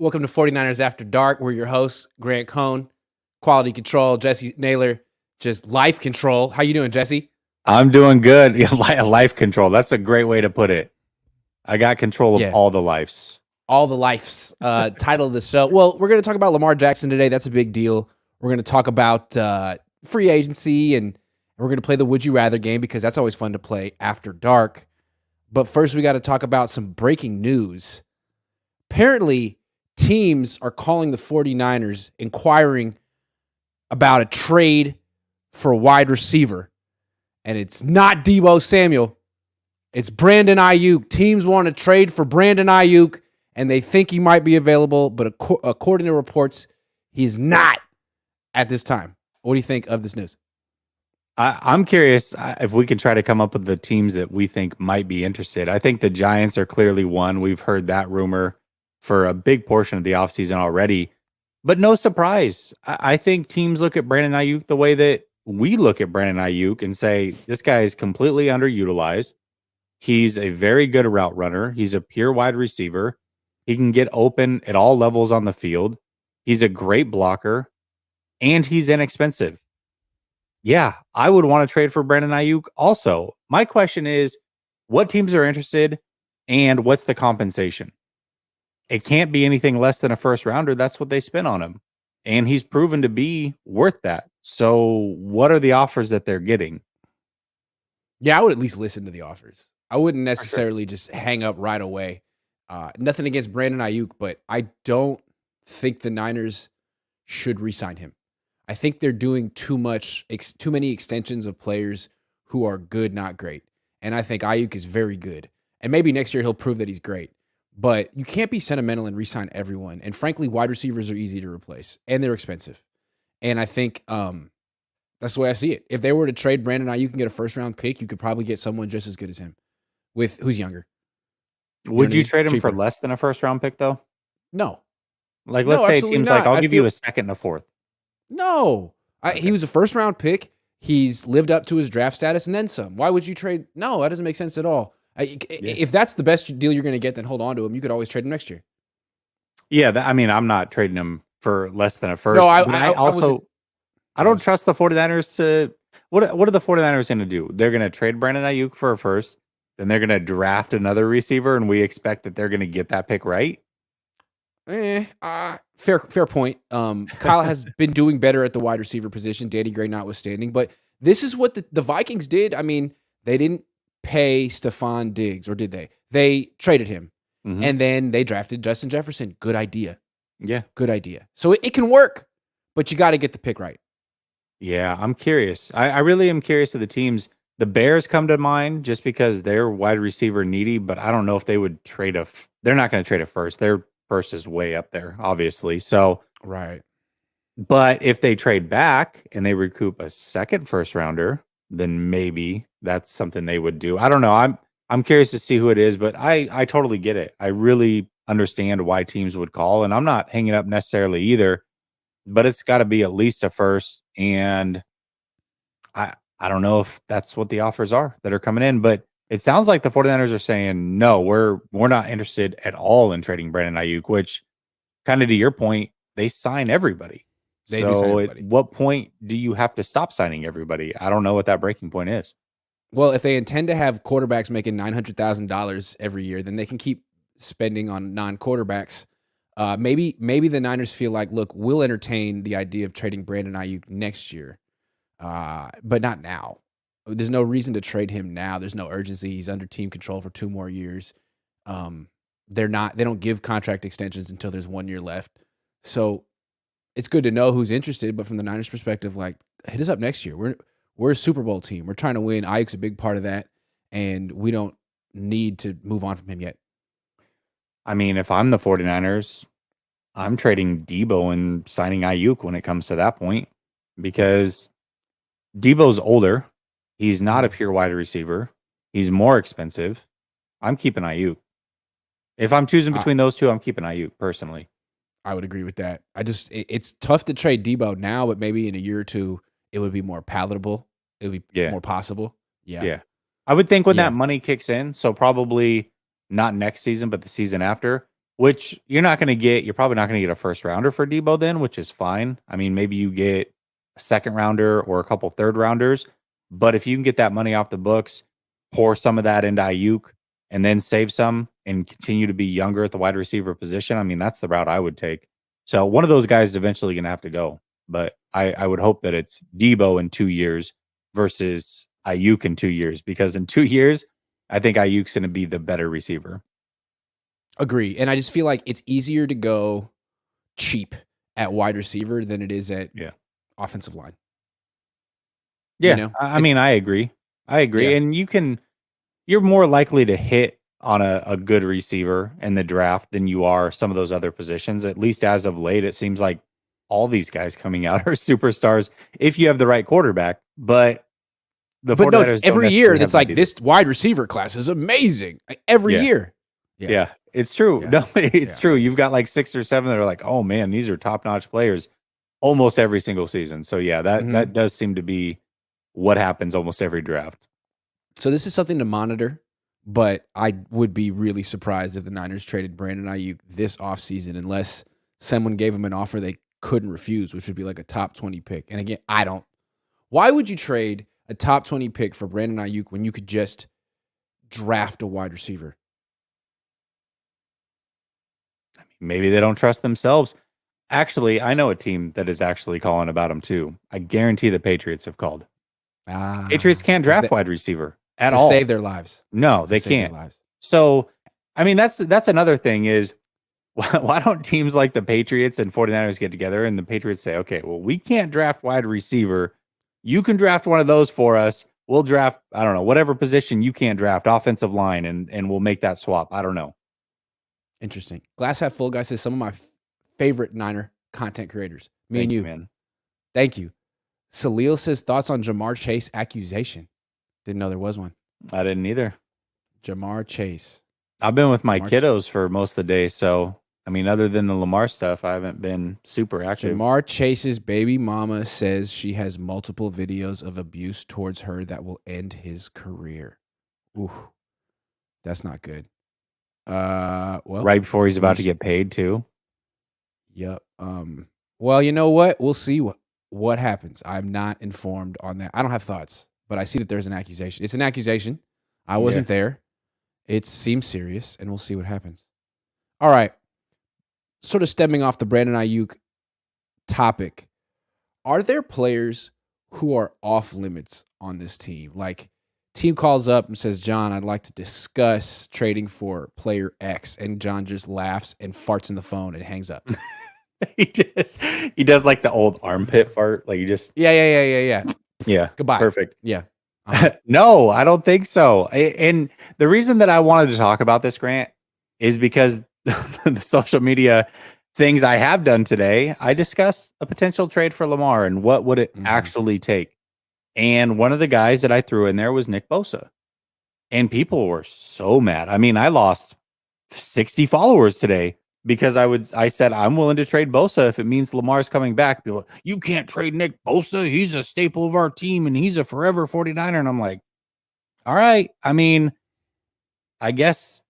Welcome to 49ers After Dark. We're your hosts, Grant Cohn, Quality Control, Jesse Naylor, just Life Control. How you doing, Jesse? I'm doing good. Life control. That's a great way to put it. I got control of Yeah, all the lives. all the lives. Title of the show. Well, we're going to talk about Lamar Jackson today. That's a big deal. We're going to talk about free agency, and we're going to play the Would You Rather game because that's always fun to play after dark. But first, we got to talk about some breaking news. Apparently, teams are calling the 49ers inquiring about a trade for a wide receiver. And it's not Deebo Samuel. It's Brandon Ayuk. Teams want to trade for Brandon Ayuk, and they think he might be available, but according to reports, he's not at this time. What do you think of this news? I'm curious if we can try to come up with the teams that we think might be interested. I think the Giants are clearly one. We've heard that rumor for a big portion of the offseason already. But no surprise. I think teams look at Brandon Ayuk the way that we look at Brandon Ayuk and say, this guy is completely underutilized. He's a very good route runner. He's a pure wide receiver. He can get open at all levels on the field. He's a great blocker, and he's inexpensive. Yeah, I would want to trade for Brandon Ayuk also. My question is, what teams are interested and what's the compensation? It can't be anything less than a first rounder. That's what they spent on him. And he's proven to be worth that. So what are the offers that they're getting? Yeah, I would at least listen to the offers. I wouldn't For sure. necessarily just hang up right away. Nothing against Brandon Ayuk, but I don't think the Niners should re-sign him. I think they're doing too many extensions of players who are good, not great. And I think Ayuk is very good. And maybe next year he'll prove that he's great. But you can't be sentimental and re-sign everyone. And frankly, wide receivers are easy to replace, and they're expensive. And I think that's the way I see it. If they were to trade Brandon Ayuk and get a first-round pick, you could probably get someone just as good as him, with who's younger. You know what Would I you mean? trade him for Cheaper. less than a first round pick though? No, Like, let's no, say a absolutely team's like, not. I'll I give you feel a second and a fourth. no. He Okay. was a first-round pick. He's lived up to his draft status and then some. Why would you trade? No, that doesn't make sense at all. Yeah. If that's the best deal you're going to get, then hold on to him. You could always trade him next year. Yeah. I mean, I'm not trading him for less than a No, first, but I wasn't. also, I don't trust the 49ers to, what are the 49ers going to do? They're going to trade Brandon Ayuk for a first, then they're going to draft another receiver, and we expect that they're going to get that pick right. Fair point. Kyle has been doing better at the wide receiver position, Danny Gray notwithstanding. But this is what the Vikings did. I mean, they didn't pay Stephon Diggs, or did they? They traded him, Mhm. and then they drafted Justin Jefferson. Good idea. Yeah. Good idea. So it can work, but you got to get the pick right. Yeah, I'm curious. I really am curious of the teams. The Bears come to mind just because they're wide receiver needy, but I don't know if they would trade they're not going to trade a first. Their first is way up there, obviously. So, Right. but if they trade back and they recoup a second first rounder, then maybe that's something they would do. I don't know. I'm curious to see who it is, but I totally get it. I really understand why teams would call, and I'm not hanging up necessarily either, but it's got to be at least a first. And I don't know if that's what the offers are that are coming in, but it sounds like the 49ers are saying, no, we're not interested at all in trading Brandon Ayuk, which kind of to your point, they sign everybody. They do sign So at everybody. what point do you have to stop signing everybody? I don't know what that breaking point is. Well, if they intend to have quarterbacks making $900,000 every year, then they can keep spending on non-quarterbacks. Maybe the Niners feel like, look, we'll entertain the idea of trading Brandon Ayuk next year, but not now. There's no reason to trade him now. There's no urgency. He's under team control for 2 more years. They don't give contract extensions until there's 1 year left. So it's good to know who's interested, but from the Niners perspective, like, hit us up next year. We're a Super Bowl team. We're trying to win. Ayuk's a big part of that, and we don't need to move on from him yet. I mean, if I'm the 49ers, I'm trading Debo and signing Ayuk when it comes to that point because Debo's older. He's not a pure wide receiver. He's more expensive. I'm keeping Ayuk. If I'm choosing between those two, I'm keeping Ayuk personally. I would agree with that. It's tough to trade Debo now, but maybe in a year or two, it would be more palatable. It would be Yeah. more possible. Yeah. Yeah. I would think when Yeah. that money kicks in, so probably not next season, but the season after, which you're probably not going to get a first rounder for Debo then, which is fine. I mean, maybe you get a second rounder or a couple third rounders, but if you can get that money off the books, pour some of that into Ayuk and then save some and continue to be younger at the wide receiver position, I mean, that's the route I would take. So one of those guys is eventually going to have to go, but I would hope that it's Debo in 2 years versus Ayuk in 2 years, because in 2 years, I think Ayuk's going to be the better receiver. Agree. And I just feel like it's easier to go cheap at wide receiver than it is at offensive line. Yeah. You know? I mean, I agree. Yeah. And you're more likely to hit on a good receiver in the draft than you are some of those other positions. At least as of late, it seems like all these guys coming out are superstars if you have the right quarterback. But every year that's like this wide receiver class is amazing. Every year. Yeah, it's true. Yeah. No, it's true. You've got like 6 or 7 that are like, oh man, these are top-notch players almost every single season. So yeah, that does seem to be what happens almost every draft. So this is something to monitor, but I would be really surprised if the Niners traded Brandon Ayuk this offseason unless someone gave him an offer they couldn't refuse, which would be like a top 20 pick. And again, why would you trade a top 20 pick for Brandon Ayuk when you could just draft a wide receiver? Maybe they don't trust themselves. Actually, I know a team that is actually calling about him too. I guarantee the Patriots have called. Patriots can't draft wide receiver at all. Save their lives. No, they can't. So, I mean, that's another thing is, why don't teams like the Patriots and 49ers get together and the Patriots say, okay, well, we can't draft wide receiver. You can draft one of those for us. We'll draft, I don't know, whatever position you can't draft, offensive line, and we'll make that swap. I don't know. Interesting. Glass half full guy says some of my favorite Niner content creators. Thank you, man. Thank you. Salil says thoughts on Jamar Chase accusation. Didn't know there was one. I didn't either. Jamar Chase. I've been with my kiddos for most of the day, so I mean, other than the Lamar stuff, I haven't been super active. Jamar Chase's baby mama says she has multiple videos of abuse towards her that will end his career. Ooh, that's not good. Well, right before he's about to get paid too. Yep. Well, you know what? We'll see what happens. I'm not informed on that. I don't have thoughts, but I see that there's an accusation. It's an accusation. I wasn't there. It seems serious, and we'll see what happens. All right. Sort of stemming off the Brandon Ayuk topic, are there players who are off limits on this team? Like, team calls up and says, John, I'd like to discuss trading for player X. And John just laughs and farts in the phone and hangs up. He does like the old armpit fart. Like you just. Yeah. Goodbye. Perfect. Yeah. No, I don't think so. And the reason that I wanted to talk about this, Grant, is because the social media things I have done today, I discussed a potential trade for Lamar and what would it actually take. And one of the guys that I threw in there was Nick Bosa. And people were so mad. I mean, I lost 60 followers today because I said I'm willing to trade Bosa if it means Lamar's coming back. People, you can't trade Nick Bosa. He's a staple of our team and he's a forever 49er. And I'm like, all right. I mean, I guess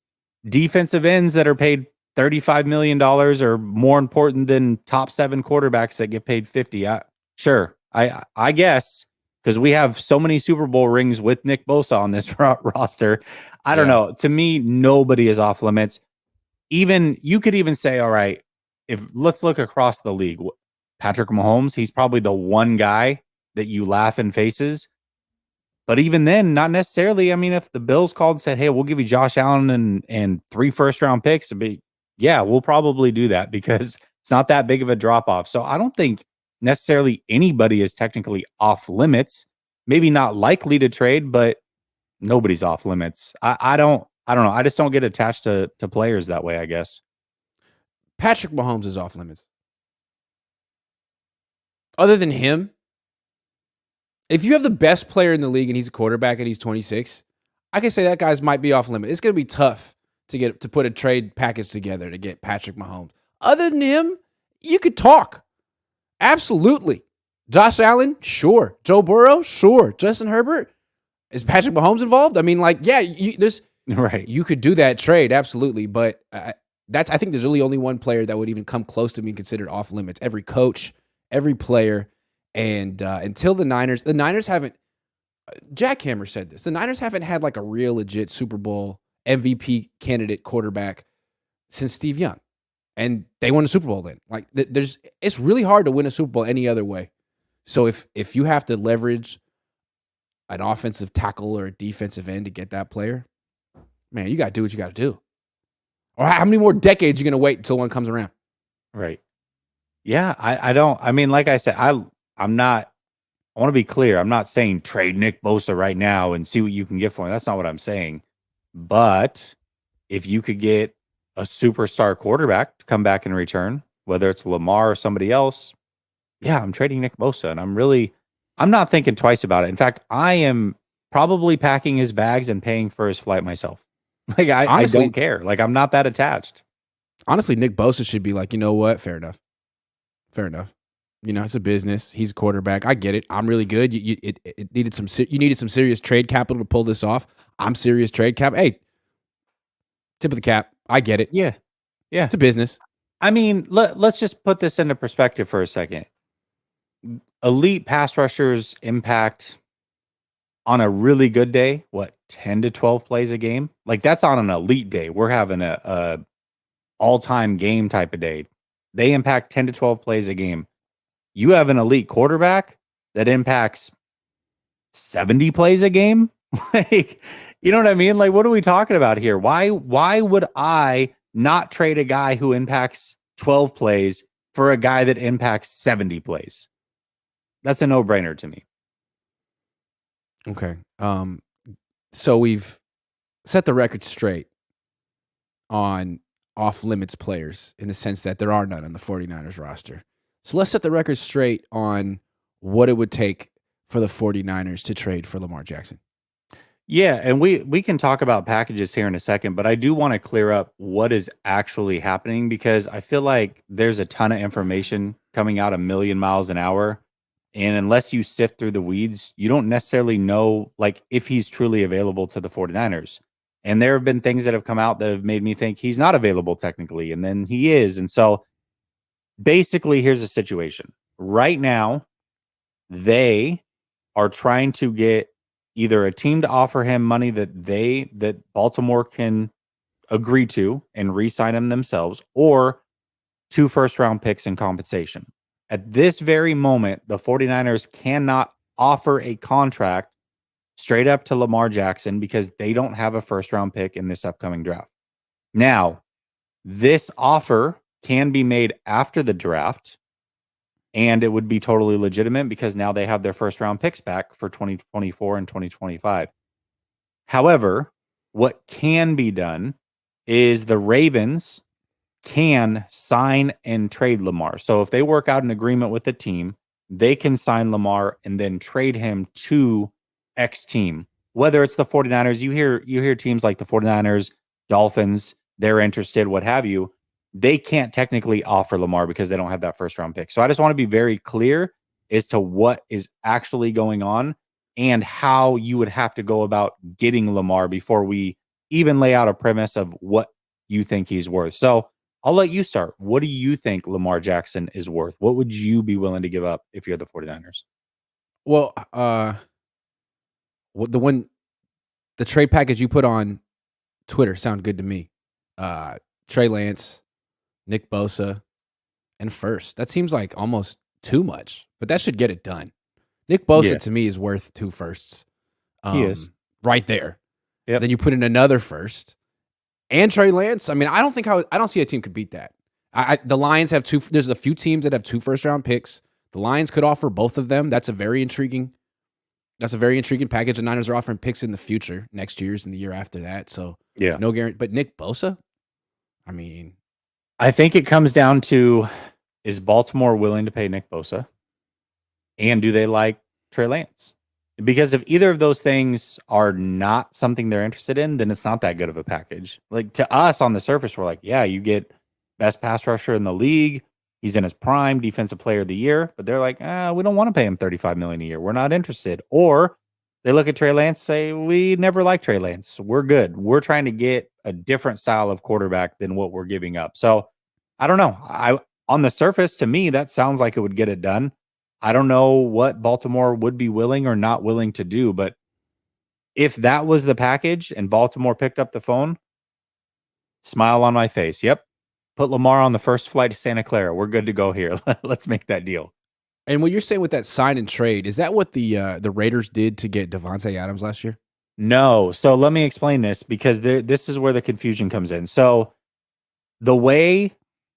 defensive ends that are paid $35 million are more important than top 7 quarterbacks that get paid 50. Sure. I guess, because we have so many Super Bowl rings with Nick Bosa on this roster. I don't know. To me, nobody is off limits. Even you could even say, all right, let's look across the league. Patrick Mahomes, he's probably the one guy that you laugh in faces. But even then, not necessarily. I mean, if the Bills called and said, hey, we'll give you Josh Allen and 3 first-round picks, we'll probably do that because it's not that big of a drop-off. So I don't think necessarily anybody is technically off limits. Maybe not likely to trade, but nobody's off limits. I don't know. I just don't get attached to players that way, I guess. Patrick Mahomes is off limits. Other than him, if you have the best player in the league and he's a quarterback and he's 26, I can say that guy's might be off limit. It's going to be tough to put a trade package together to get Patrick Mahomes. Other than him, you could talk. Absolutely. Josh Allen, sure. Joe Burrow, sure. Justin Herbert, is Patrick Mahomes involved? I mean, like, yeah, right. You could do that trade, absolutely. But I think there's really only one player that would even come close to being considered off limits. Every coach, every player, and until the Niners haven't. Jack Hammer said this. The Niners haven't had like a real legit Super Bowl MVP candidate quarterback since Steve Young, and they won a Super Bowl then. Like it's really hard to win a Super Bowl any other way. So if you have to leverage an offensive tackle or a defensive end to get that player, man, you got to do what you got to do. Or how many more decades are you going to wait until one comes around? Right. Yeah, I mean, like I said, I'm not, I want to be clear. I'm not saying trade Nick Bosa right now and see what you can get for him. That's not what I'm saying. But if you could get a superstar quarterback to come back in return, whether it's Lamar or somebody else, yeah, I'm trading Nick Bosa. And I'm not thinking twice about it. In fact, I am probably packing his bags and paying for his flight myself. Like, honestly, I don't care. Like, I'm not that attached. Honestly, Nick Bosa should be like, you know what? Fair enough. You know, it's a business. He's a quarterback. I get it. I'm really good. It needed you needed some serious trade capital to pull this off. I'm serious trade cap. Hey, tip of the cap. I get it. Yeah. It's a business. I mean, let's just put this into perspective for a second. Elite pass rushers impact on a really good day, 10 to 12 plays a game? Like, that's on an elite day. We're having a all-time game type of day. They impact 10 to 12 plays a game. You have an elite quarterback that impacts 70 plays a game? Like, you know what I mean? Like, what are we talking about here? Why would I not trade a guy who impacts 12 plays for a guy that impacts 70 plays? That's a no-brainer to me. Okay. So we've set the record straight on off-limits players in the sense that there are none on the 49ers roster. So let's set the record straight on what it would take for the 49ers to trade for Lamar Jackson. Yeah, and we can talk about packages here in a second, but I do want to clear up what is actually happening because I feel like there's a ton of information coming out a million miles an hour. And unless you sift through the weeds, you don't necessarily know like if he's truly available to the 49ers. And there have been things that have come out that have made me think he's not available technically, and then he is. And so basically, here's the situation. Right now, they are trying to get either a team to offer him money that Baltimore can agree to and re-sign him themselves, or 2 first-round picks in compensation. At this very moment, the 49ers cannot offer a contract straight up to Lamar Jackson because they don't have a first-round pick in this upcoming draft. Now, this offer can be made after the draft, and it would be totally legitimate because now they have their first-round picks back for 2024 and 2025. However, what can be done is the Ravens can sign and trade Lamar. So if they work out an agreement with the team, they can sign Lamar and then trade him to X team. Whether it's the 49ers, you hear teams like the 49ers, Dolphins, they're interested, what have you. They can't technically offer Lamar because they don't have that first round pick. So I just want to be very clear as to what is actually going on and how you would have to go about getting Lamar before we even lay out a premise of what you think he's worth. So I'll let you start. What do you think Lamar Jackson is worth? What would you be willing to give up if you're the 49ers? Well, the trade package you put on Twitter sound good to me. Trey Lance, Nick Bosa, and first. That seems like almost too much, but that should get it done. Nick Bosa to me is worth 2 firsts. He is right there. Yep. Then you put in another first. And Trey Lance, I mean, I don't see a team could beat that. The Lions have 2. There's a few teams that have 2 first-round picks. The Lions could offer both of them. That's a very intriguing package. The Niners are offering picks in the future, next year's and the year after that. So yeah, no guarantee. But Nick Bosa, I mean, I think it comes down to, is Baltimore willing to pay Nick Bosa, and do they like Trey Lance? Because if either of those things are not something they're interested in, then it's not that good of a package. Like, to us on the surface, we're like, yeah, you get best pass rusher in the league. He's in his prime, defensive player of the year. But they're like, we don't want to pay him $35 million a year. We're not interested. Or They look at Trey Lance, say, we never liked Trey Lance. We're good. We're trying to get a different style of quarterback than what we're giving up. So I don't know. On the surface, to me, that sounds like it would get it done. I don't know what Baltimore would be willing or not willing to do, but if that was the package and Baltimore picked up the phone, smile on my face. Yep. Put Lamar on the first flight to Santa Clara. We're good to go here. Let's make that deal. And what you're saying with that sign and trade, is that what the Raiders did to get Devontae Adams last year? No. So let me explain this because this is where the confusion comes in. So the way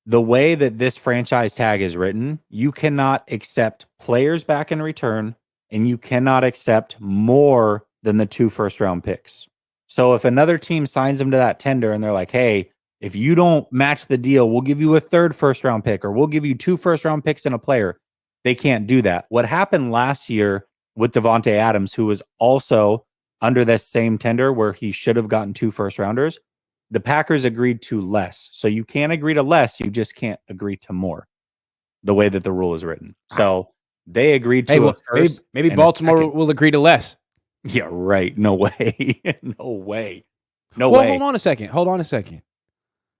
that this franchise tag is written, you cannot accept players back in return, and you cannot accept more than the 2 first-round picks. So if another team signs them to that tender and they're like, hey, if you don't match the deal, we'll give you a 3rd first-round pick, or we'll give you 2 first-round picks and a player. They can't do that. What happened last year with Devontae Adams, who was also under this same tender where he should have gotten 2 first-rounders, the Packers agreed to less. So you can't agree to less. You just can't agree to more, the way that the rule is written. So they agreed to a first. Maybe Baltimore will agree to less. Yeah, right. No way. No way. No well, way. Hold on a second.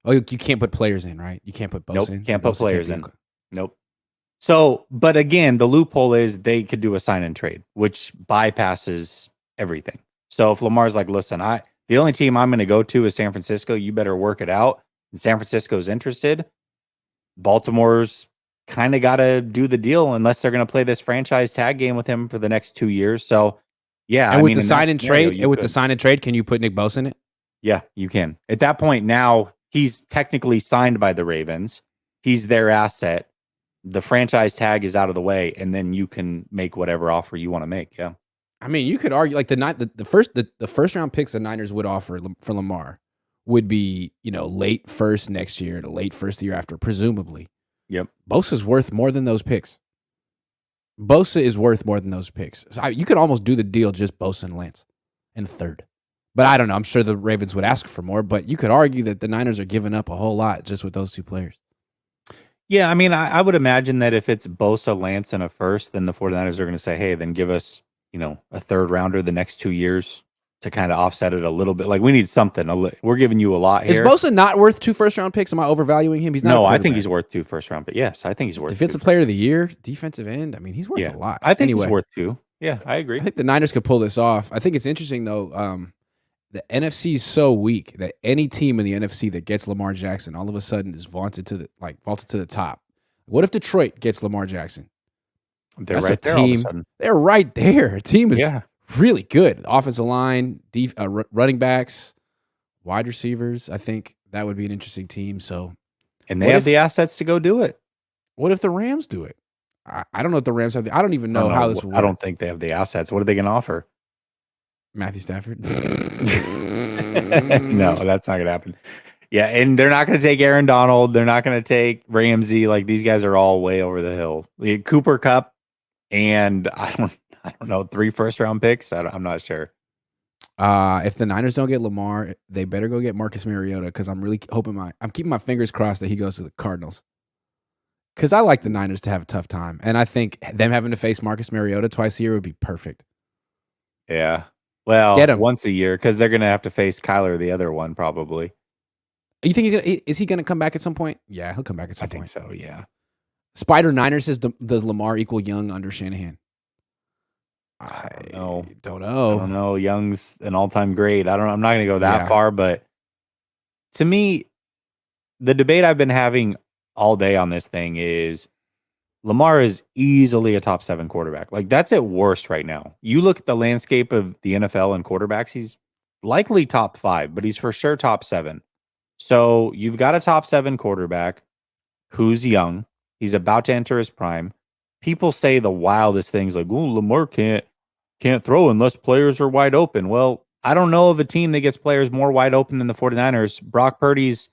Oh, you can't put players in, right? You can't put both in. Can't put players in. Nope. So, but again, the loophole is they could do a sign and trade, which bypasses everything. So if Lamar's like, listen, the only team I'm going to go to is San Francisco. You better work it out. And San Francisco's interested. Baltimore's kind of got to do the deal unless they're going to play this franchise tag game with him for the next 2 years. So, yeah. And with the sign and trade, can you put Nick Bosa in it? Yeah, you can. At that point, now he's technically signed by the Ravens. He's their asset. The franchise tag is out of the way, and then you can make whatever offer you want to make. Yeah. I mean, you could argue like the first round picks the Niners would offer for Lamar would be, late first next year, to late first the year after, presumably. Yep. Bosa's worth more than those picks. So you could almost do the deal just Bosa and Lance in a 3rd. But I don't know. I'm sure the Ravens would ask for more, but you could argue that the Niners are giving up a whole lot just with those 2 players. Yeah, I mean, I would imagine that if it's Bosa, Lance, and a first, then the 49ers are going to say, hey, then give us, a 3rd rounder the next 2 years to kind of offset it a little bit. Like, we need something. We're giving you a lot here. Is Bosa not worth 2 first-round picks? Am I overvaluing him? He's not. No, I think he's worth 2 first-round picks. Yes, I think he's worth Defensive player of the year, defensive end. I mean, he's worth a lot. I think he's worth 2. Yeah, I agree. I think the Niners could pull this off. I think it's interesting, though. The NFC is so weak that any team in the NFC that gets Lamar Jackson all of a sudden is vaulted to the top. What if Detroit gets Lamar Jackson? They're right there all of a sudden. They're right there. A team is really good. Offensive line, running backs, wide receivers. I think that would be an interesting team. And they have the assets to go do it. What if the Rams do it? I don't know if the Rams have. I don't even know how this will work. I don't think they have the assets. What are they going to offer? Matthew Stafford? No, that's not going to happen. Yeah, and they're not going to take Aaron Donald. They're not going to take Ramsey. Like, these guys are all way over the hill. Cooper Kupp and I don't know, 3 first-round picks. I'm not sure. If the Niners don't get Lamar, they better go get Marcus Mariota because I'm really hoping I'm keeping my fingers crossed that he goes to the Cardinals. Because I like the Niners to have a tough time, and I think them having to face Marcus Mariota twice a year would be perfect. Yeah. Well, once a year, because they're going to have to face Kyler, the other one, probably. You think is he going to come back at some point? Yeah, he'll come back at some point. I think so, yeah. Spider Niner says, does Lamar equal Young under Shanahan? I don't know. Young's an all-time great. I'm not going to go that far, but to me, the debate I've been having all day on this thing is Lamar is easily a top 7 quarterback. Like, that's at worst right now. You look at the landscape of the NFL and quarterbacks, he's likely top 5, but he's for sure top 7. So you've got a top 7 quarterback who's young. He's about to enter his prime. People say the wildest things like, "Oh, Lamar can't throw unless players are wide open." Well, I don't know of a team that gets players more wide open than the 49ers. Brock Purdy's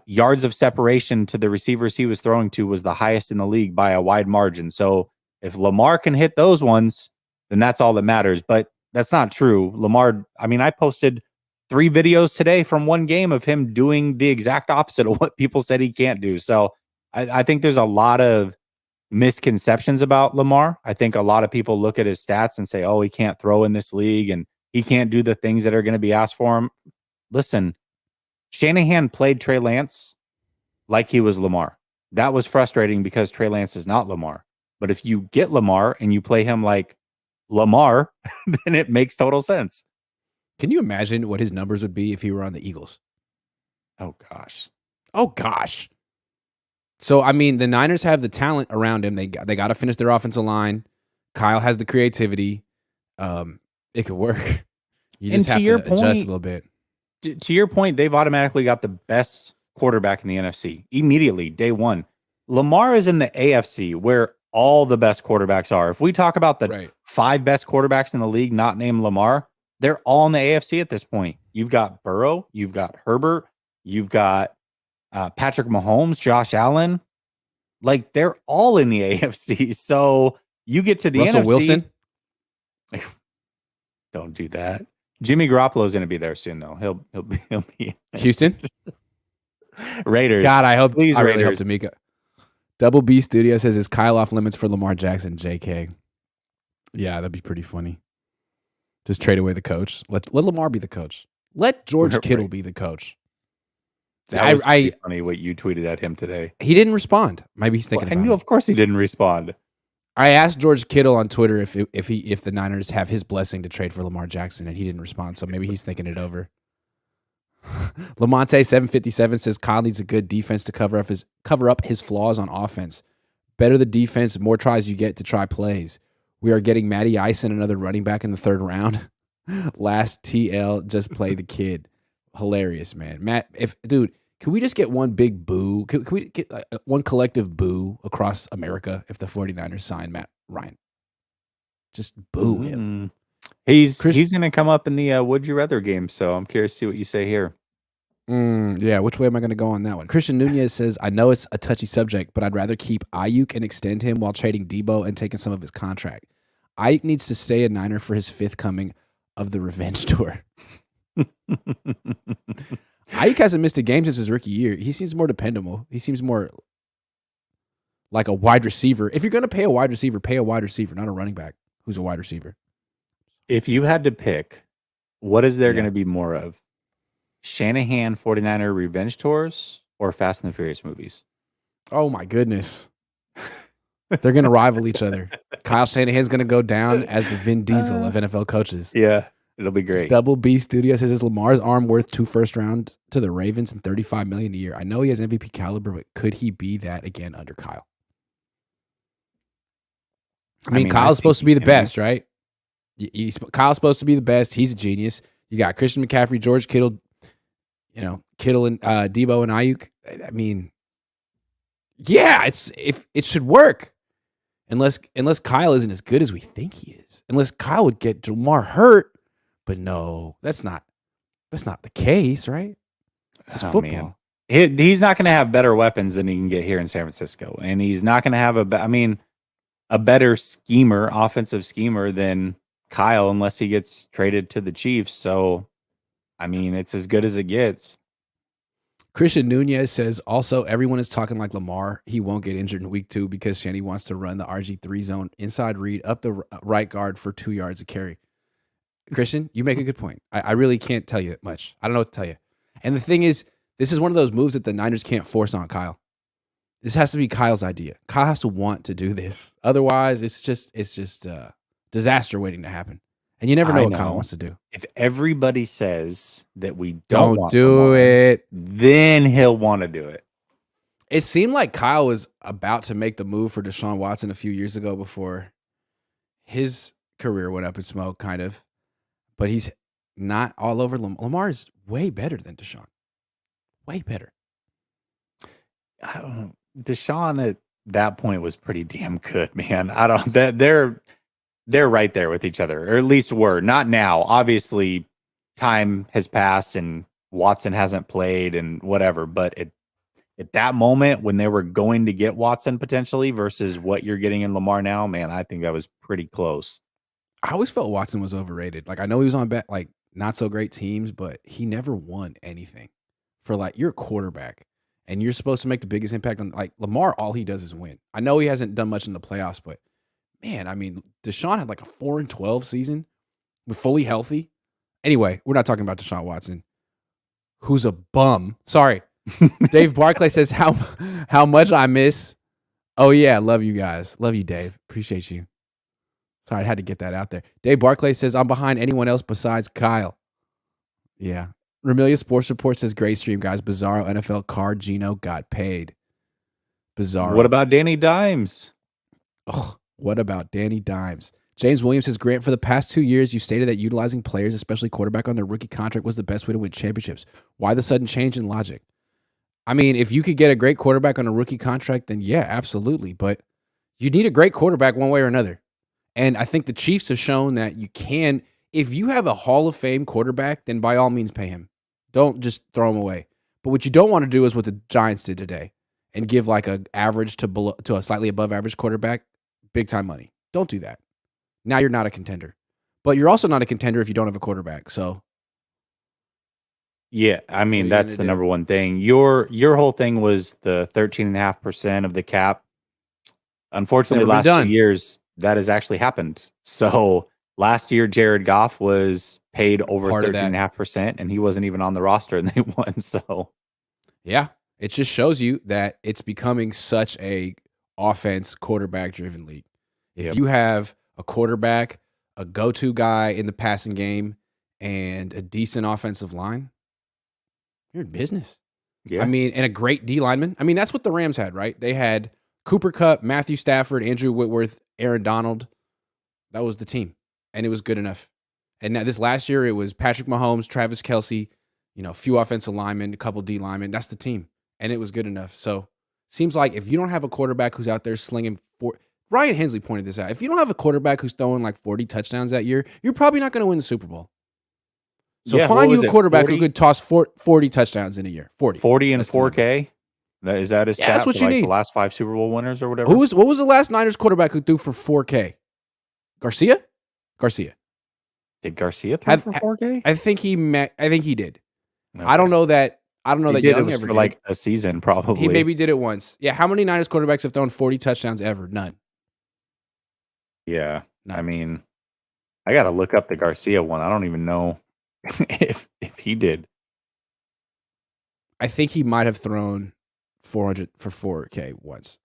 yards of separation to the receivers he was throwing to was the highest in the league by a wide margin. So if Lamar can hit those ones, then that's all that matters. But that's not true. Lamar, I mean, I posted 3 videos today from one game of him doing the exact opposite of what people said he can't do. So I think there's a lot of misconceptions about Lamar. I think a lot of people look at his stats and say, oh, he can't throw in this league and he can't do the things that are going to be asked for him. Listen, Shanahan played Trey Lance like he was Lamar. That was frustrating because Trey Lance is not Lamar. But if you get Lamar and you play him like Lamar, then it makes total sense. Can you imagine what his numbers would be if he were on the Eagles? Oh, gosh. Oh, gosh. So, I mean, the Niners have the talent around him. They got to finish their offensive line. Kyle has the creativity. It could work. You just have to adjust a little bit. To your point, they've automatically got the best quarterback in the NFC immediately, day one. Lamar is in the AFC where all the best quarterbacks are. If we talk about the 5 best quarterbacks in the league not named Lamar, they're all in the AFC at this point. You've got Burrow, you've got Herbert, you've got Patrick Mahomes, Josh Allen. Like, they're all in the AFC. So you get to the Russell NFC. Wilson. Don't do that. Jimmy Garoppolo is going to be there soon, though. He'll be Houston. Raiders. God, I hope. Please, I really Raiders. hope D'Amico. Double B Studio says, "Is Kyle off limits for Lamar Jackson?" JK. Yeah, that'd be pretty funny. Just trade away the coach. Let Lamar be the coach. Let George Kittle be the coach. That was pretty funny what you tweeted at him today. He didn't respond. Maybe he's thinking about it. Of course he didn't respond. I asked George Kittle on Twitter if the Niners have his blessing to trade for Lamar Jackson, and he didn't respond. So maybe he's thinking it over. Lamonte 757 says Kyle needs a good defense to cover up his flaws on offense. Better the defense, the more tries you get to try plays. We are getting Matty Ice and another running back in the 3rd round. Last TL, just play the kid. Hilarious, man. Matt, can we just get one big boo? Can we get one collective boo across America if the 49ers sign Matt Ryan? Just boo him. He's going to come up in the Would You Rather game, so I'm curious to see what you say here. Yeah, which way am I going to go on that one? Christian Nunez says, I know it's a touchy subject, but I'd rather keep Ayuk and extend him while trading Debo and taking some of his contract. Ayuk needs to stay a Niner for his 5th coming of the revenge tour. Ayuk hasn't missed a game since his rookie year. He seems more dependable. He seems more like a wide receiver. If you're going to pay a wide receiver, not a running back who's a wide receiver. If you had to pick, what is there going to be more of? Shanahan 49er revenge tours or Fast and the Furious movies? Oh, my goodness. They're going to rival each other. Kyle Shanahan's going to go down as the Vin Diesel of NFL coaches. Yeah. It'll be great. Double B Studio says, is Lamar's arm worth 2 first rounds to the Ravens and $35 million a year? I know he has MVP caliber, but could he be that again under Kyle? I mean Kyle's supposed to be the best, right? Kyle's supposed to be the best. He's a genius. You got Christian McCaffrey, George Kittle, Kittle and Debo and Ayuk. I mean, yeah, it should work. Unless Kyle isn't as good as we think he is. Unless Kyle would get Lamar hurt. But no, that's not the case, right? It's just football. Man. He's not going to have better weapons than he can get here in San Francisco, and he's not going to have a better schemer, offensive schemer than Kyle, unless he gets traded to the Chiefs. So, I mean, it's as good as it gets. Christian Nunez says, also, everyone is talking like Lamar. He won't get injured in week 2 because Shanny wants to run the RG3 zone inside read up the right guard for 2 yards of carry. Christian, you make a good point. I really can't tell you that much. I don't know what to tell you. And the thing is, this is one of those moves that the Niners can't force on Kyle. This has to be Kyle's idea. Kyle has to want to do this. Otherwise, it's just disaster waiting to happen. And you never know what Kyle wants to do. If everybody says that we don't do it, then he'll want to do it. It seemed like Kyle was about to make the move for Deshaun Watson a few years ago before his career went up in smoke, kind of. But he's not all over. Lamar is way better than Deshaun. Way better. Deshaun at that point was pretty damn good, man. They're right there with each other, or at least were. Not now. Obviously, time has passed and Watson hasn't played and whatever. But at that moment when they were going to get Watson potentially versus what you're getting in Lamar now, man, I think that was pretty close. I always felt Watson was overrated. Like, I know he was on not so great teams, but he never won anything. For you're a quarterback, and you're supposed to make the biggest impact on like Lamar, all he does is win. I know he hasn't done much in the playoffs, but man, I mean, Deshaun had like a 4-12 season with fully healthy. Anyway, we're not talking about Deshaun Watson, who's a bum. Sorry. Dave Barclay says how much I miss. Oh yeah, love you guys. Love you, Dave. Appreciate you. Sorry, I had to get that out there. Dave Barclay says I'm behind anyone else besides Kyle. Yeah. Ramelia Sports Report says great stream, guys. Bizarro NFL card Gino got paid. Bizarro. What about Danny Dimes? Oh, what about Danny Dimes? James Williams says, Grant, for the past 2 years, you stated that utilizing players, especially quarterback, on their rookie contract was the best way to win championships. Why the sudden change in logic? I mean, if you could get a great quarterback on a rookie contract, then yeah, absolutely. But you need a great quarterback one way or another. And I think the Chiefs have shown that you can. If you have a Hall of Fame quarterback, then by all means pay him. Don't just throw him away. But what you don't want to do is what the Giants did today and give like a average to a slightly above average quarterback big time money. Don't do that. Now you're not a contender. But you're also not a contender if you don't have a quarterback. So yeah, I mean that's the number one thing. Your whole thing was the 13.5% of the cap. Unfortunately, last 2 years that has actually happened. So last year, Jared Goff was paid over 13.5%, and he wasn't even on the roster, and they won. So yeah, it just shows you that it's becoming such a offense quarterback driven league. If you have a quarterback, a go-to guy in the passing game, and a decent offensive line, you're in business. Yeah. I mean, and a great D lineman. I mean, that's what the Rams had, right? They had Cooper Kupp, Matthew Stafford, Andrew Whitworth, Aaron Donald. That was the team, and it was good enough. And now this last year, it was Patrick Mahomes, Travis Kelce, a few offensive linemen, a couple D linemen. That's the team, and it was good enough. So seems like if you don't have a quarterback who's out there slinging Ryan Hensley pointed this out. If you don't have a quarterback who's throwing like 40 touchdowns that year, you're probably not going to win the Super Bowl. So find you a quarterback who could toss 40 touchdowns in a year. 40 and 4K. Is that his stat? That's what you need. The last 5 Super Bowl winners or whatever. What was the last Niners quarterback who threw for 4K? Garcia. Did Garcia throw for 4K? I think he did. Okay. I don't know that Young ever for did. Like a season, probably. He maybe did it once. Yeah. How many Niners quarterbacks have thrown 40 touchdowns ever? None. Yeah. None. I mean, I got to look up the Garcia one. I don't even know if he did. I think he might have thrown 400 for 4K once.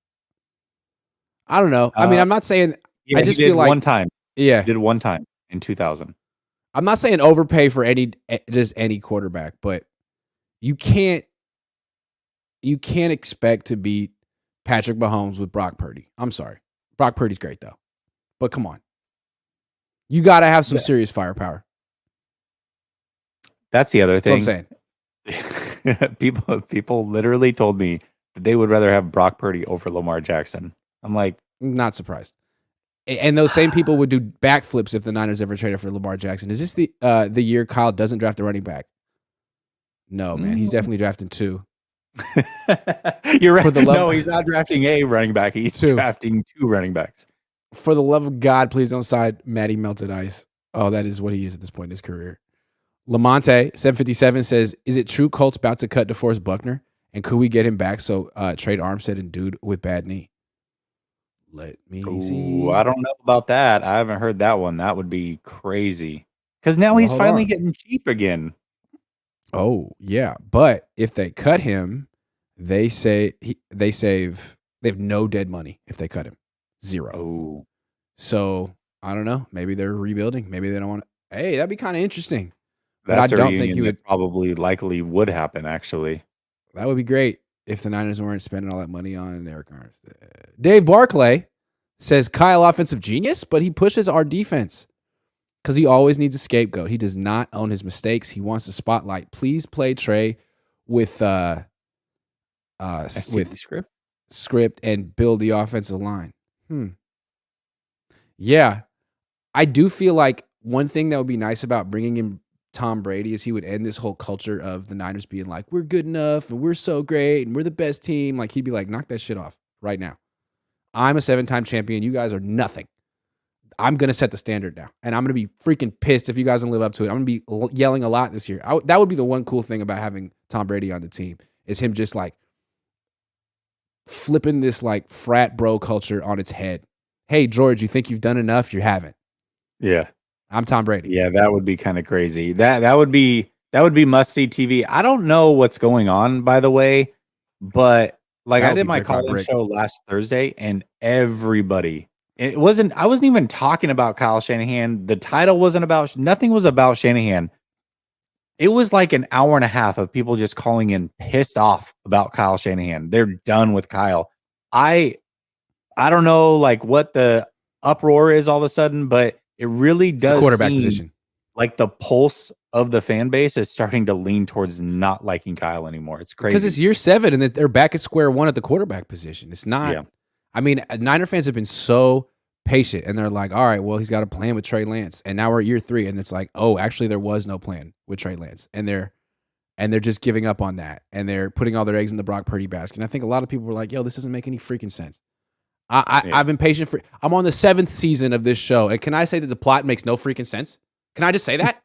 I don't know. I mean, I'm not saying. Yeah, I just feel like one time. Yeah, he did one time in 2000. I'm not saying overpay for any quarterback, but you can't expect to beat Patrick Mahomes with Brock Purdy. I'm sorry, Brock Purdy's great though, but come on, you got to have some serious firepower. That's the other thing. That's what I'm saying. People literally told me that they would rather have Brock Purdy over Lamar Jackson. I'm like, not surprised. And those same people would do backflips if the Niners ever traded for Lamar Jackson. Is this the year Kyle doesn't draft a running back? No, man. He's definitely drafting 2. You're right. No, he's not drafting a running back. He's drafting 2 running backs. For the love of God, please don't side Matty Melted Ice. Oh, that is what he is at this point in his career. Lamonte 757 says, "Is it true Colts about to cut DeForest Buckner? And could we get him back so trade Armstead and dude with bad knee?" Let me see. I don't know about that. I haven't heard that one. That would be crazy. Because now he's finally getting cheap again. Oh, yeah. But if they cut him, they have no dead money if they cut him. 0. Oh. So, I don't know. Maybe they're rebuilding. Maybe they don't want to. Hey, that'd be kind of interesting. That's I don't think he would probably likely would happen, actually. That would be great if the Niners weren't spending all that money on Eric Armstead. Dave Barclay says Kyle offensive genius, but he pushes our defense because he always needs a scapegoat. He does not own his mistakes. He wants the spotlight. Please play Trey with script and build the offensive line. Yeah, I do feel like one thing that would be nice about bringing in Tom Brady is he would end this whole culture of the Niners being like, we're good enough and we're so great and we're the best team. Like he'd be like, knock that shit off right now. I'm a 7-time champion. You guys are nothing. I'm going to set the standard now. And I'm going to be freaking pissed if you guys don't live up to it. I'm going to be yelling a lot this year. That would be the one cool thing about having Tom Brady on the team is him just like flipping this like frat bro culture on its head. Hey, George, you think you've done enough? You haven't. Yeah. I'm Tom Brady. Yeah, that would be kind of crazy. That would be must see TV. I don't know what's going on, by the way, but like That I would did be my brick by call-in brick. show last Thursday, and everybody. I wasn't even talking about Kyle Shanahan. The title wasn't about nothing was about Shanahan. It was like an hour and a half of people just calling in pissed off about Kyle Shanahan. They're done with Kyle. I don't know like what the uproar is all of a sudden, but it really It's the does quarterback seem position. like the pulse of the fan base is starting to lean towards not liking Kyle anymore. It's crazy. Because it's year 7 and they're back at square one at the quarterback position. It's not. Yeah. I mean, Niner fans have been so patient, and they're like, all right, well, he's got a plan with Trey Lance. And now we're at year 3, and it's like, oh, actually, there was no plan with Trey Lance. And they're just giving up on that. And they're putting all their eggs in the Brock Purdy basket. And I think a lot of people were like, yo, this doesn't make any freaking sense. I've been patient for. I'm on the 7th season of this show, and can I say that the plot makes no freaking sense? Can I just say that?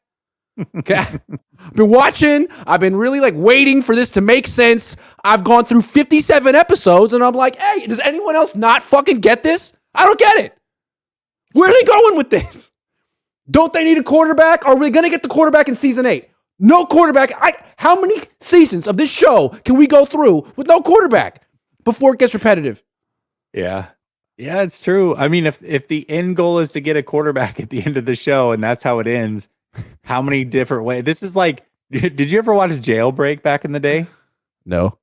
I've been watching. I've been really like waiting for this to make sense. I've gone through 57 episodes, and I'm like, hey, does anyone else not fucking get this? I don't get it. Where are they going with this? Don't they need a quarterback? Are we going to get the quarterback in season 8? No quarterback. How many seasons of this show can we go through with no quarterback before it gets repetitive? Yeah. Yeah, it's true. I mean, if the end goal is to get a quarterback at the end of the show and that's how it ends, how many different ways? This is like, did you ever watch Jailbreak back in the day? No.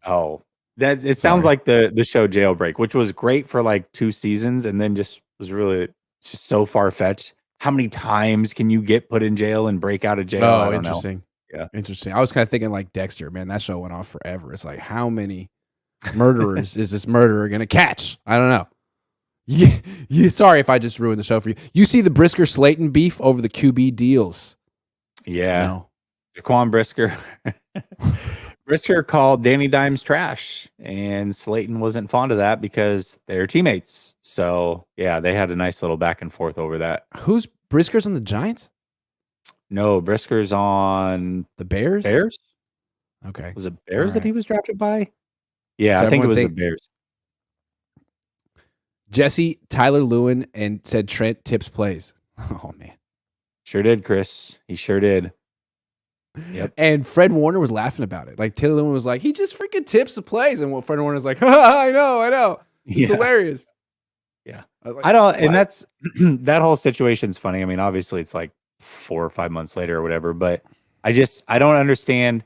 Oh, that it sounds like the show Jailbreak, which was great for like 2 seasons and then just was really just so far fetched. How many times can you get put in jail and break out of jail? Oh, I don't interesting. know. Yeah. Interesting. I was kind of thinking like Dexter, man. That show went on forever. It's like, how many murderers is this murderer going to catch? I don't know. Yeah, sorry if I just ruined the show for you. You see the Brisker Slayton beef over the QB deals. Yeah. No. Jaquan Brisker. Brisker called Danny Dimes trash, and Slayton wasn't fond of that because they're teammates. So, yeah, they had a nice little back and forth over that. Who's Brisker's on the Giants? No, Brisker's on The Bears? Bears? Okay. Was it Bears that right. he was drafted by? Yeah, So I think it was everyone the Bears. Jesse, Tyler Lewin, and said Trent tips plays. Oh, man. Sure did, Chris. He sure did. Yep. And Fred Warner was laughing about it. Like, Taylor Lewin was like, he just freaking tips the plays. And Fred Warner was like, I know. It's hilarious. Yeah. Like, I don't, and that's, that whole situation's funny. I mean, obviously it's like 4 or 5 months later or whatever, but I don't understand.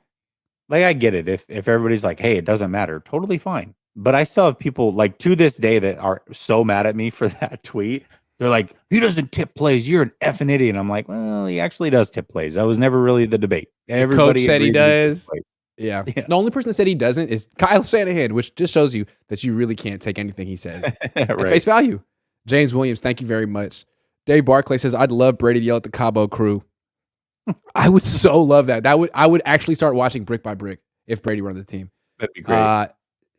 Like, I get it. If everybody's like, hey, it doesn't matter, totally fine. But I still have people like to this day that are so mad at me for that tweet. They're like, he doesn't tip plays. You're an effing idiot. And I'm like, well, he actually does tip plays. That was never really the debate. Everybody Coach said he agrees does. Yeah. The only person that said he doesn't is Kyle Shanahan, which just shows you that you really can't take anything he says at face value. James Williams, thank you very much. Dave Barclay says, I'd love Brady to yell at the Cabo crew. I would so love that. I would actually start watching brick by brick if Brady run the team. That'd be great.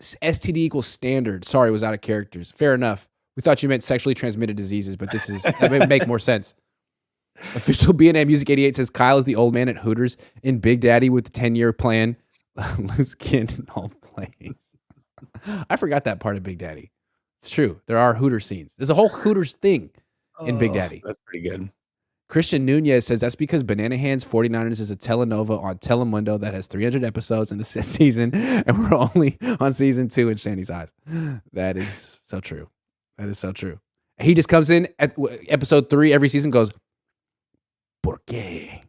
STD equals standard. Sorry, was out of characters. Fair enough. We thought you meant sexually transmitted diseases, but that would make more sense. Official B&A Music 88 says Kyle is the old man at Hooters in Big Daddy with the 10-year plan. Loose skin in all plays. I forgot that part of Big Daddy. It's true. There are Hooter scenes. There's a whole Hooters thing in Big Daddy. That's pretty good. Christian Nunez says that's because Banana Hands 49ers is a telenova on Telemundo that has 300 episodes in the season, and we're only on season 2 in Shandy's eyes. That is so true. That is so true. He just comes in at episode 3 every season, goes, ¿Por qué?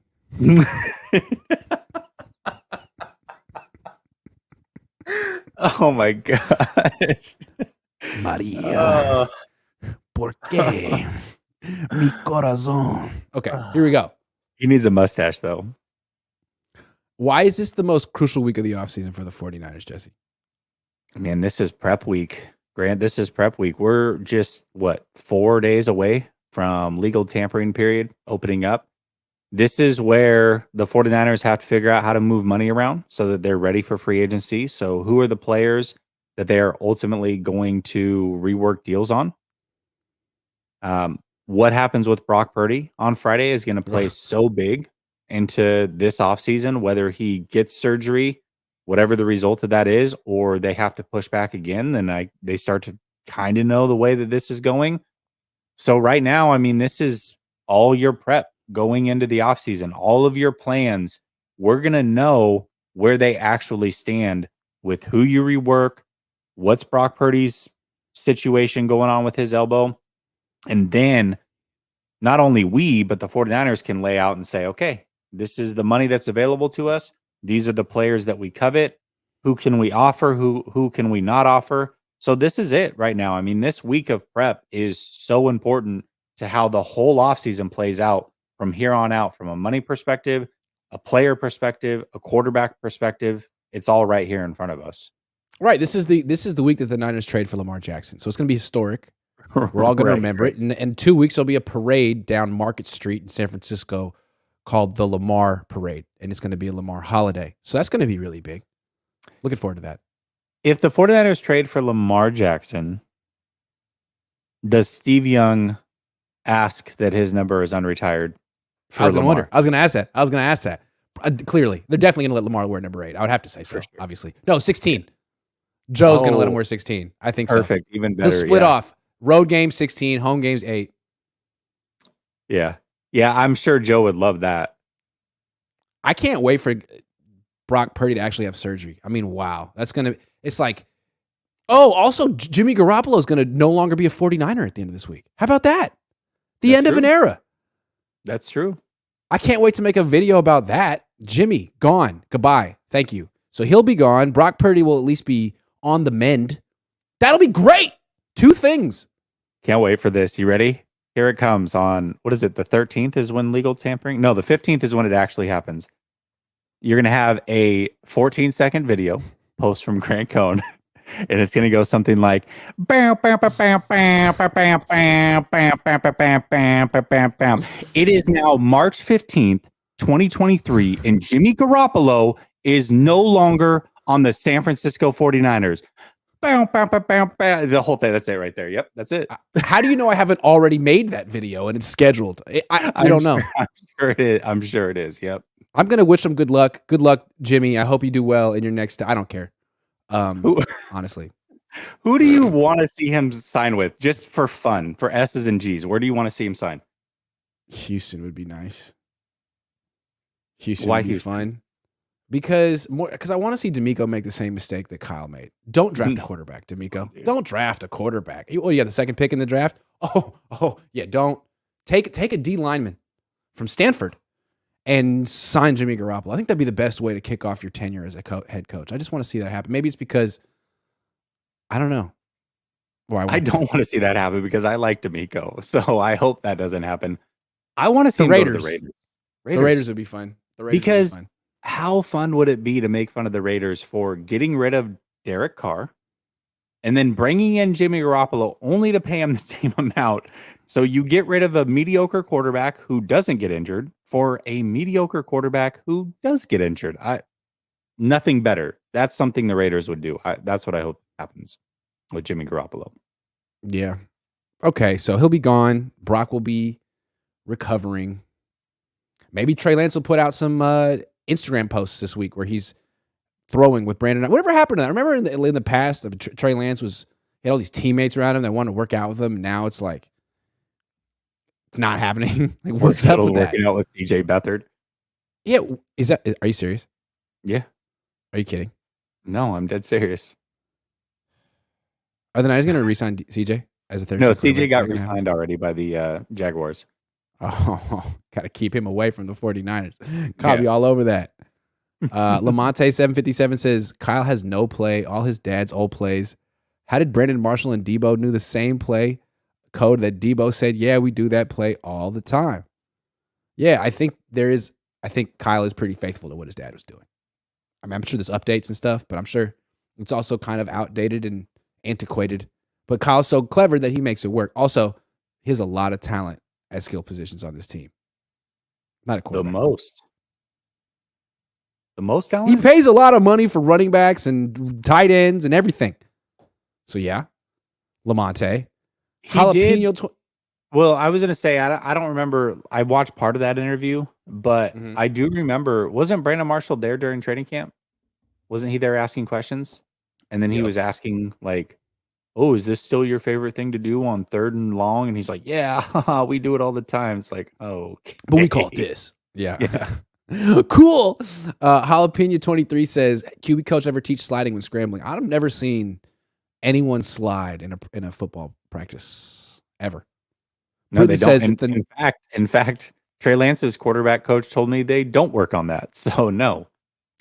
Oh my gosh. Maria. ¿Por qué? Mi corazón. Okay, here we go. He needs a mustache, though. Why is this the most crucial week of the offseason for the 49ers, Jesse? Man, this is prep week. Grant, this is prep week. We're just, 4 days away from legal tampering period opening up. This is where the 49ers have to figure out how to move money around so that they're ready for free agency. So who are the players that they are ultimately going to rework deals on? What happens with Brock Purdy on Friday is going to play so big into this offseason, whether he gets surgery, whatever the result of that is, or they have to push back again, then they start to kind of know the way that this is going. So right now, I mean, this is all your prep going into the offseason, all of your plans. We're going to know where they actually stand with who you rework, what's Brock Purdy's situation going on with his elbow. And then not only we, but the 49ers can lay out and say, okay, this is the money that's available to us. These are the players that we covet. Who can we offer? Who can we not offer? So this is it right now. I mean, this week of prep is so important to how the whole offseason plays out from here on out, from a money perspective, a player perspective, a quarterback perspective. It's all right here in front of us. Right. This is the week that the Niners trade for Lamar Jackson. So it's going to be historic. We're all going to remember it. And in 2 weeks, there'll be a parade down Market Street in San Francisco called the Lamar Parade. And it's going to be a Lamar holiday. So that's going to be really big. Looking forward to that. If the 49ers trade for Lamar Jackson, does Steve Young ask that his number is unretired for Lamar? I was going to ask that. Clearly. They're definitely going to let Lamar wear number 8. I would have to say so, obviously. No, 16. Joe's going to let him wear 16. I think so. Perfect. Even better. The split off. Road game 16, home games 8. Yeah. Yeah, I'm sure Joe would love that. I can't wait for Brock Purdy to actually have surgery. I mean, wow. It's like, also Jimmy Garoppolo is going to no longer be a 49er at the end of this week. How about that? The end of an era. That's true. I can't wait to make a video about that. Jimmy, gone. Goodbye. Thank you. So he'll be gone. Brock Purdy will at least be on the mend. That'll be great. 2 things. Can't wait for this. You ready? Here it comes on, what is it? The 13th is when legal tampering? No, the 15th is when it actually happens. You're going to have a 14-second video post from Grant Cohn, and it's going to go something like, it is now March 15th, 2023, and Jimmy Garoppolo is no longer on the San Francisco 49ers. The whole thing. That's it right there. Yep, that's it. How do you know I haven't already made that video and it's scheduled? I don't know. I'm sure it is. I'm sure it is. Yep. I'm going to wish him good luck. Good luck, Jimmy. I hope you do well in your next. I don't care. Honestly. Who do you want to see him sign with just for fun, for S's and G's? Where do you want to see him sign? Houston would be nice. Why would be fun? Because I want to see D'Amico make the same mistake that Kyle made. Don't draft a quarterback, D'Amico. Don't draft a quarterback. Oh, you have the second pick in the draft? Oh, yeah, don't. Take a D lineman from Stanford and sign Jimmy Garoppolo. I think that'd be the best way to kick off your tenure as a head coach. I just want to see that happen. Maybe it's because, I don't know. I don't want to see that happen because I like D'Amico. So I hope that doesn't happen. I want to see the Raiders. The Raiders. The Raiders would be fun. Because how fun would it be to make fun of the Raiders for getting rid of Derek Carr and then bringing in Jimmy Garoppolo only to pay him the same amount? So you get rid of a mediocre quarterback who doesn't get injured for a mediocre quarterback who does get injured. Nothing better. That's something the Raiders would do. That's what I hope happens with Jimmy Garoppolo. Yeah. Okay, so he'll be gone. Brock will be recovering. Maybe Trey Lance will put out some Instagram posts this week where he's throwing with Brandon. Whatever happened to that? Remember in the past, Trey Lance he had all these teammates around him that wanted to work out with him. Now it's like it's not happening. Like, what's up with that? Working out with CJ Beathard. Yeah, are you serious? Yeah. Are you kidding? No, I'm dead serious. Are the Niners going to re-sign CJ as a third? No, CJ got re-signed already by the Jaguars. Oh, got to keep him away from the 49ers. Kyle be all over that. Lamonte 757 says, Kyle has no play. All his dad's old plays. How did Brandon Marshall and Debo knew the same play code that Debo said, yeah, we do that play all the time? Yeah, I think Kyle is pretty faithful to what his dad was doing. I mean, I'm sure there's updates and stuff, but I'm sure it's also kind of outdated and antiquated. But Kyle's so clever that he makes it work. Also, he has a lot of talent at skill positions on this team. Not a quarterback. The most talent? He pays a lot of money for running backs and tight ends and everything. So, yeah. Lamonte. Jalapeno. Well, I was going to say, I don't remember. I watched part of that interview, but I do remember, wasn't Brandon Marshall there during training camp? Wasn't he there asking questions? And then he Yep. was asking like, "Oh, is this still your favorite thing to do on 3rd and long?" And he's like, "Yeah, we do it all the time." It's like, "Oh, okay." But we call it this. Yeah. Yeah. Cool. Jalapeno 23 says, QB coach ever teach sliding when scrambling? I've never seen anyone slide in a football practice ever. No, they Brittany don't. says if the In fact, Trey Lance's quarterback coach told me they don't work on that. So no.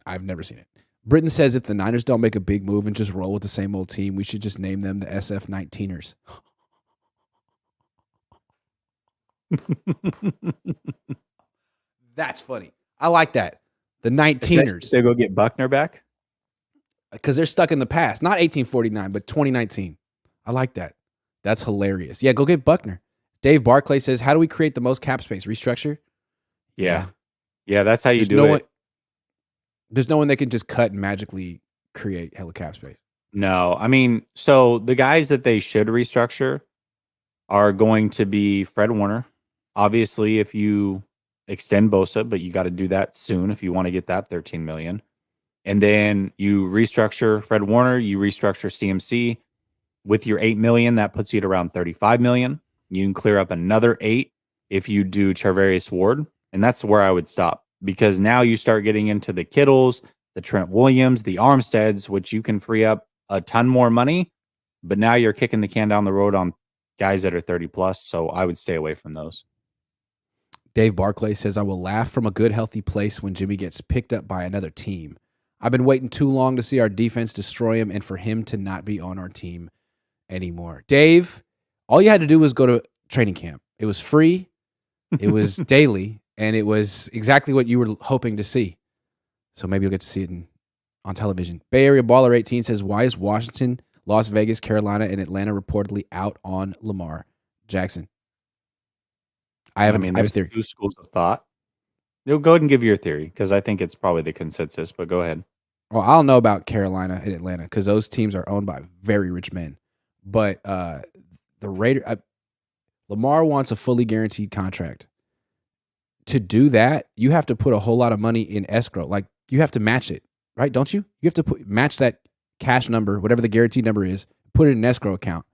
I've never seen it. Britain says if the Niners don't make a big move and just roll with the same old team, we should just name them the SF-19ers. That's funny. I like that. The 19ers. They go get Buckner back. Because they're stuck in the past. Not 1849, but 2019. I like that. That's hilarious. Yeah, go get Buckner. Dave Barclay says, how do we create the most cap space? Restructure? Yeah. Yeah, that's how you do it. There's no one that can just cut and magically create hella cap space. No, I mean, so the guys that they should restructure are going to be Fred Warner. Obviously, if you extend Bosa, but you got to do that soon if you want to get that $13 million. And then you restructure Fred Warner, you restructure CMC with your $8 million. That puts you at around $35 million. You can clear up another 8 if you do Charvarius Ward, and that's where I would stop, because now you start getting into the Kittles, the Trent Williams, the Armsteads, which you can free up a ton more money, but now you're kicking the can down the road on guys that are 30 plus. So I would stay away from those. Dave Barclay says, I will laugh from a good, healthy place when Jimmy gets picked up by another team. I've been waiting too long to see our defense destroy him and for him to not be on our team anymore. Dave, all you had to do was go to training camp. It was free, it was daily, and it was exactly what you were hoping to see. So maybe you'll get to see it on television. Bay Area Baller 18 says, why is Washington, Las Vegas, Carolina, and Atlanta reportedly out on Lamar Jackson? I have a theory. 2 schools of thought. You'll go ahead and give your theory, because I think it's probably the consensus, but go ahead. Well, I don't know about Carolina and Atlanta because those teams are owned by very rich men. But the Lamar wants a fully guaranteed contract. To do that, you have to put a whole lot of money in escrow. Like, you have to match it, right? Don't you? You have to match that cash number, whatever the guaranteed number is, put it in an escrow account.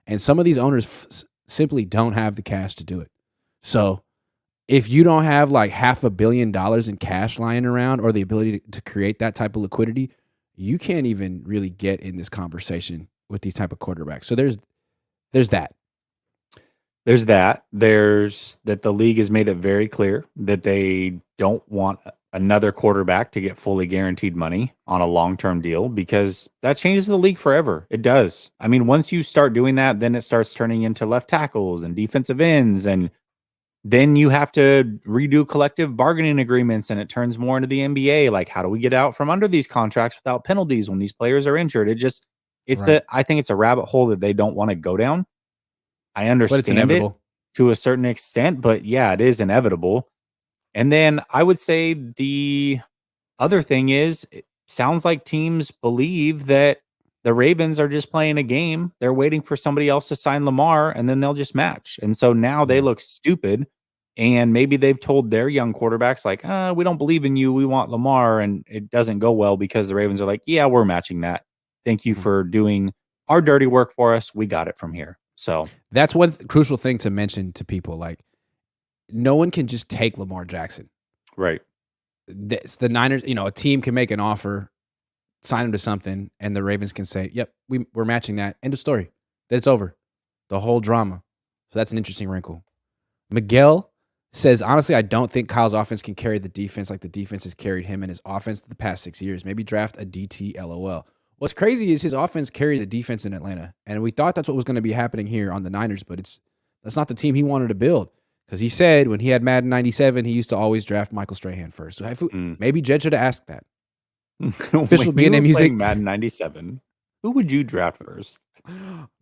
And some of these owners simply don't have the cash to do it. So if you don't have like $500 million in cash lying around or the ability to create that type of liquidity, you can't even really get in this conversation with these type of quarterbacks. So there's that. There's that. There's that the league has made it very clear that they don't want another quarterback to get fully guaranteed money on a long-term deal, because that changes the league forever. It does. I mean, once you start doing that, then it starts turning into left tackles and defensive ends, and then you have to redo collective bargaining agreements, and it turns more into the NBA. Like, how do we get out from under these contracts without penalties when these players are injured? I think it's a rabbit hole that they don't want to go down. I understand it to a certain extent, but yeah, it is inevitable. And then I would say the other thing is, it sounds like teams believe that the Ravens are just playing a game. They're waiting for somebody else to sign Lamar, and then they'll just match. And so now they look stupid. And maybe they've told their young quarterbacks, like, we don't believe in you. We want Lamar. And it doesn't go well because the Ravens are like, yeah, we're matching that. Thank you for doing our dirty work for us. We got it from here. So that's one crucial thing to mention to people. Like, no one can just take Lamar Jackson. Right. It's the Niners, a team can make an offer, sign him to something, and the Ravens can say, yep, we're matching that. End of story. Then it's over. The whole drama. So that's an interesting wrinkle. Miguel says, honestly, I don't think Kyle's offense can carry the defense like the defense has carried him and his offense the past 6 years. Maybe draft a DT LOL. What's crazy is his offense carried the defense in Atlanta, and we thought that's what was going to be happening here on the Niners, but that's not the team he wanted to build, because he said when he had Madden 97, he used to always draft Michael Strahan first. So maybe Jed should have asked that. Official B&M music. Madden 97. Who would you draft first?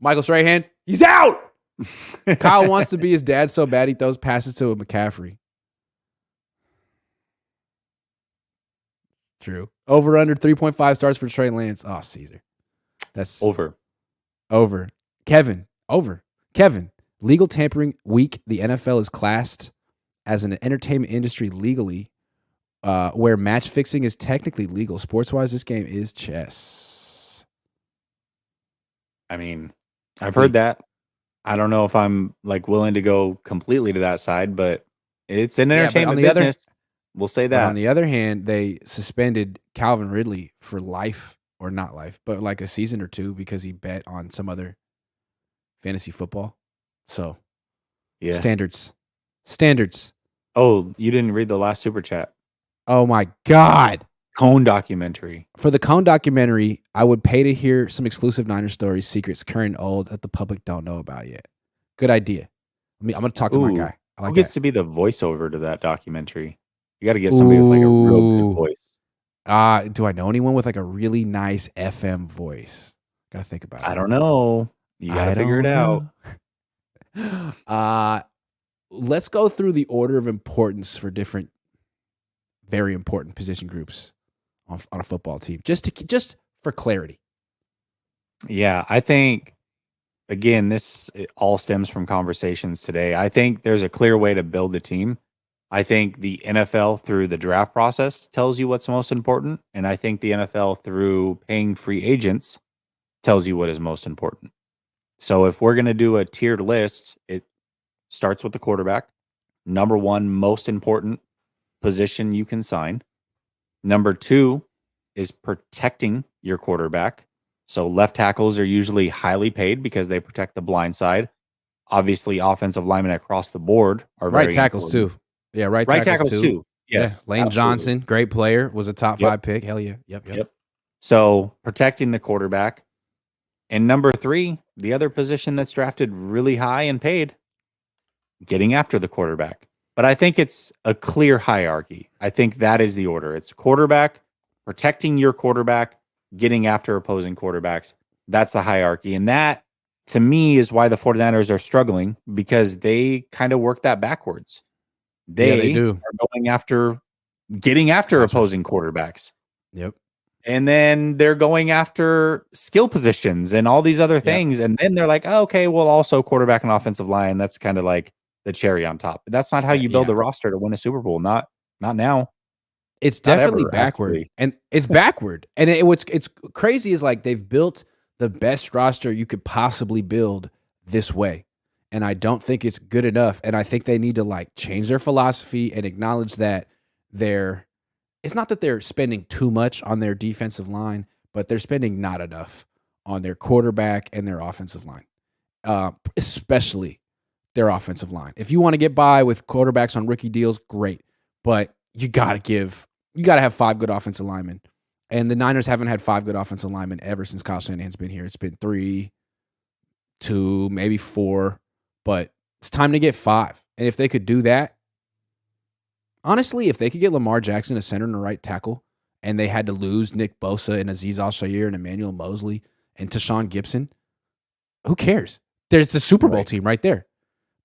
Michael Strahan. He's out. Kyle wants to be his dad so bad he throws passes to McCaffrey. True. Over under 3.5 stars for Trey Lance. Oh, Caesar. That's over. Kevin. Over. Kevin. Legal tampering week. The NFL is classed as an entertainment industry legally where match fixing is technically legal. Sports wise, this game is chess. I mean, I've heard that. I don't know if I'm like willing to go completely to that side, but it's an Yeah, but on entertainment the other business. We'll say but on that. the other hand, they suspended Calvin Ridley for life, or not life, but like a season or two because he bet on some other fantasy football. So Yeah. standards. Oh, you didn't read the last super chat. Oh my God. Cohn documentary. For the Cohn documentary, I would pay to hear some exclusive Niner stories, secrets, current and old, that the public don't know about yet. Good idea. I'm going to talk to my guy. I like Who gets that. to be the voiceover to that documentary? You got to get somebody with like a real good voice. Do I know anyone with like a really nice FM voice? Got to think about it. I don't know. You got to figure it out. Let's go through the order of importance for different, very important position groups on a football team, just for clarity. Yeah, I think again, it all stems from conversations today. I think there's a clear way to build a team. I think the NFL through the draft process tells you what's most important, and I think the NFL through paying free agents tells you what is most important. So if we're going to do a tiered list, it starts with the quarterback. Number one, most important position you can sign. Number two is protecting your quarterback. So left tackles are usually highly paid because they protect the blind side. Obviously, offensive linemen across the board are very right tackles important. too. Yeah, right tackles too. Yes, yeah. Lane absolutely. Johnson, great player, was a top 5 pick. Hell yeah. Yep. So protecting the quarterback. And number three, the other position that's drafted really high and paid, getting after the quarterback. But I think it's a clear hierarchy. I think that is the order. It's quarterback, protecting your quarterback, getting after opposing quarterbacks. That's the hierarchy. And that, to me, is why the 49ers are struggling, because they kind of work that backwards. They do. are getting after opposing quarterbacks. Yep. And then they're going after skill positions and all these other things. And then they're like, oh, okay, well, also quarterback and offensive line. That's kind of like the cherry on top. But that's not how you build a roster to win a Super Bowl. Not now. It's definitely backward. Actually. And it's backward. And what's crazy is like they've built the best roster you could possibly build this way. And I don't think it's good enough. And I think they need to like change their philosophy and acknowledge that it's not that they're spending too much on their defensive line, but they're spending not enough on their quarterback and their offensive line, especially their offensive line. If you want to get by with quarterbacks on rookie deals, great. But you got to have 5 good offensive linemen. And the Niners haven't had 5 good offensive linemen ever since Kyle Shanahan's been here. It's been 3, 2, maybe 4, but it's time to get 5. And if they could do that, honestly, if they could get Lamar Jackson a center and a right tackle, and they had to lose Nick Bosa and Azeez Al-Shaair and Emmanuel Mosley and Tashawn Gibson, who cares? There's the Super Bowl team right there.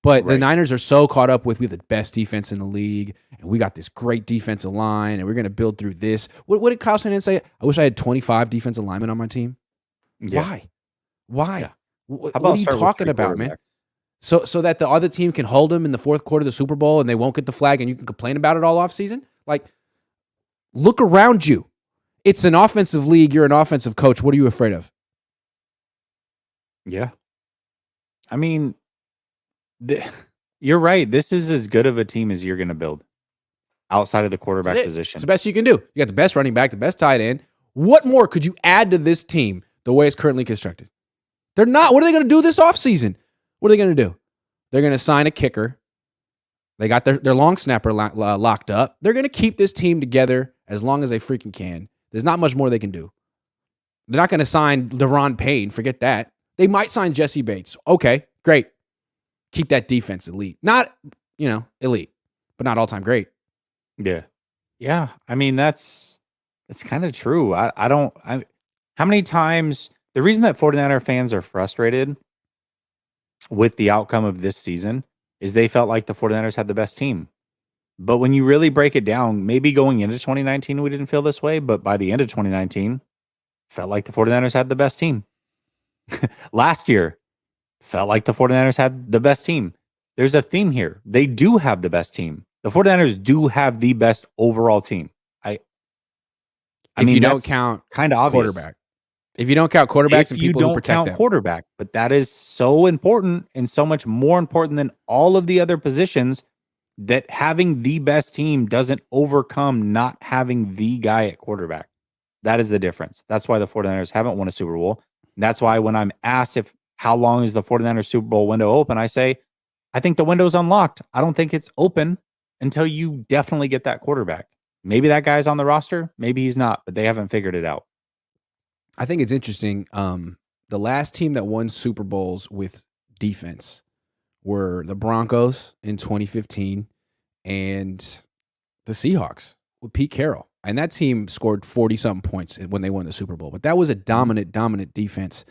But the Niners are so caught up with we have the best defense in the league, and we got this great defensive line, and we're going to build through this. What did Kyle Shanahan say? I wish I had 25 defensive linemen on my team. Yeah. Why? Yeah. What are you talking about, man? So that the other team can hold them in the fourth quarter of the Super Bowl and they won't get the flag and you can complain about it all offseason? Like, look around you. It's an offensive league. You're an offensive coach. What are you afraid of? Yeah. I mean, you're right. This is as good of a team as you're going to build outside of the quarterback position. It's the best you can do. You got the best running back, the best tight end. What more could you add to this team the way it's currently constructed? They're not. What are they going to do this offseason? What are they going to do? They're going to sign a kicker. They got their long snapper locked up. They're going to keep this team together as long as they freaking can. There's not much more they can do. They're not going to sign Deron Payne. Forget that. They might sign Jesse Bates. Okay, great. Keep that defense elite. Not, elite, but not all-time great. Yeah. Yeah. I mean, that's kind of true. How many times, the reason that 49er fans are frustrated with the outcome of this season is they felt like the 49ers had the best team. But when you really break it down, maybe going into 2019, we didn't feel this way, but by the end of 2019, felt like the 49ers had the best team. Last year, felt like the 49ers had the best team. There's a theme here. They do have the best team. the 49ers do have the best overall team. If you don't count kind of obvious. quarterback. If you don't count quarterbacks and people who protect them. Quarterback, but that is so important and so much more important than all of the other positions, that having the best team doesn't overcome not having the guy at quarterback. That is the difference. That's why the 49ers haven't won a Super Bowl. That's why when I'm asked how long is the 49ers Super Bowl window open, I say, I think the window's unlocked. I don't think it's open until you definitely get that quarterback. Maybe that guy's on the roster. Maybe he's not, but they haven't figured it out. I think it's interesting. The last team that won Super Bowls with defense were the Broncos in 2015 and the Seahawks with Pete Carroll. And that team scored 40-something points when they won the Super Bowl. But that was a dominant defense.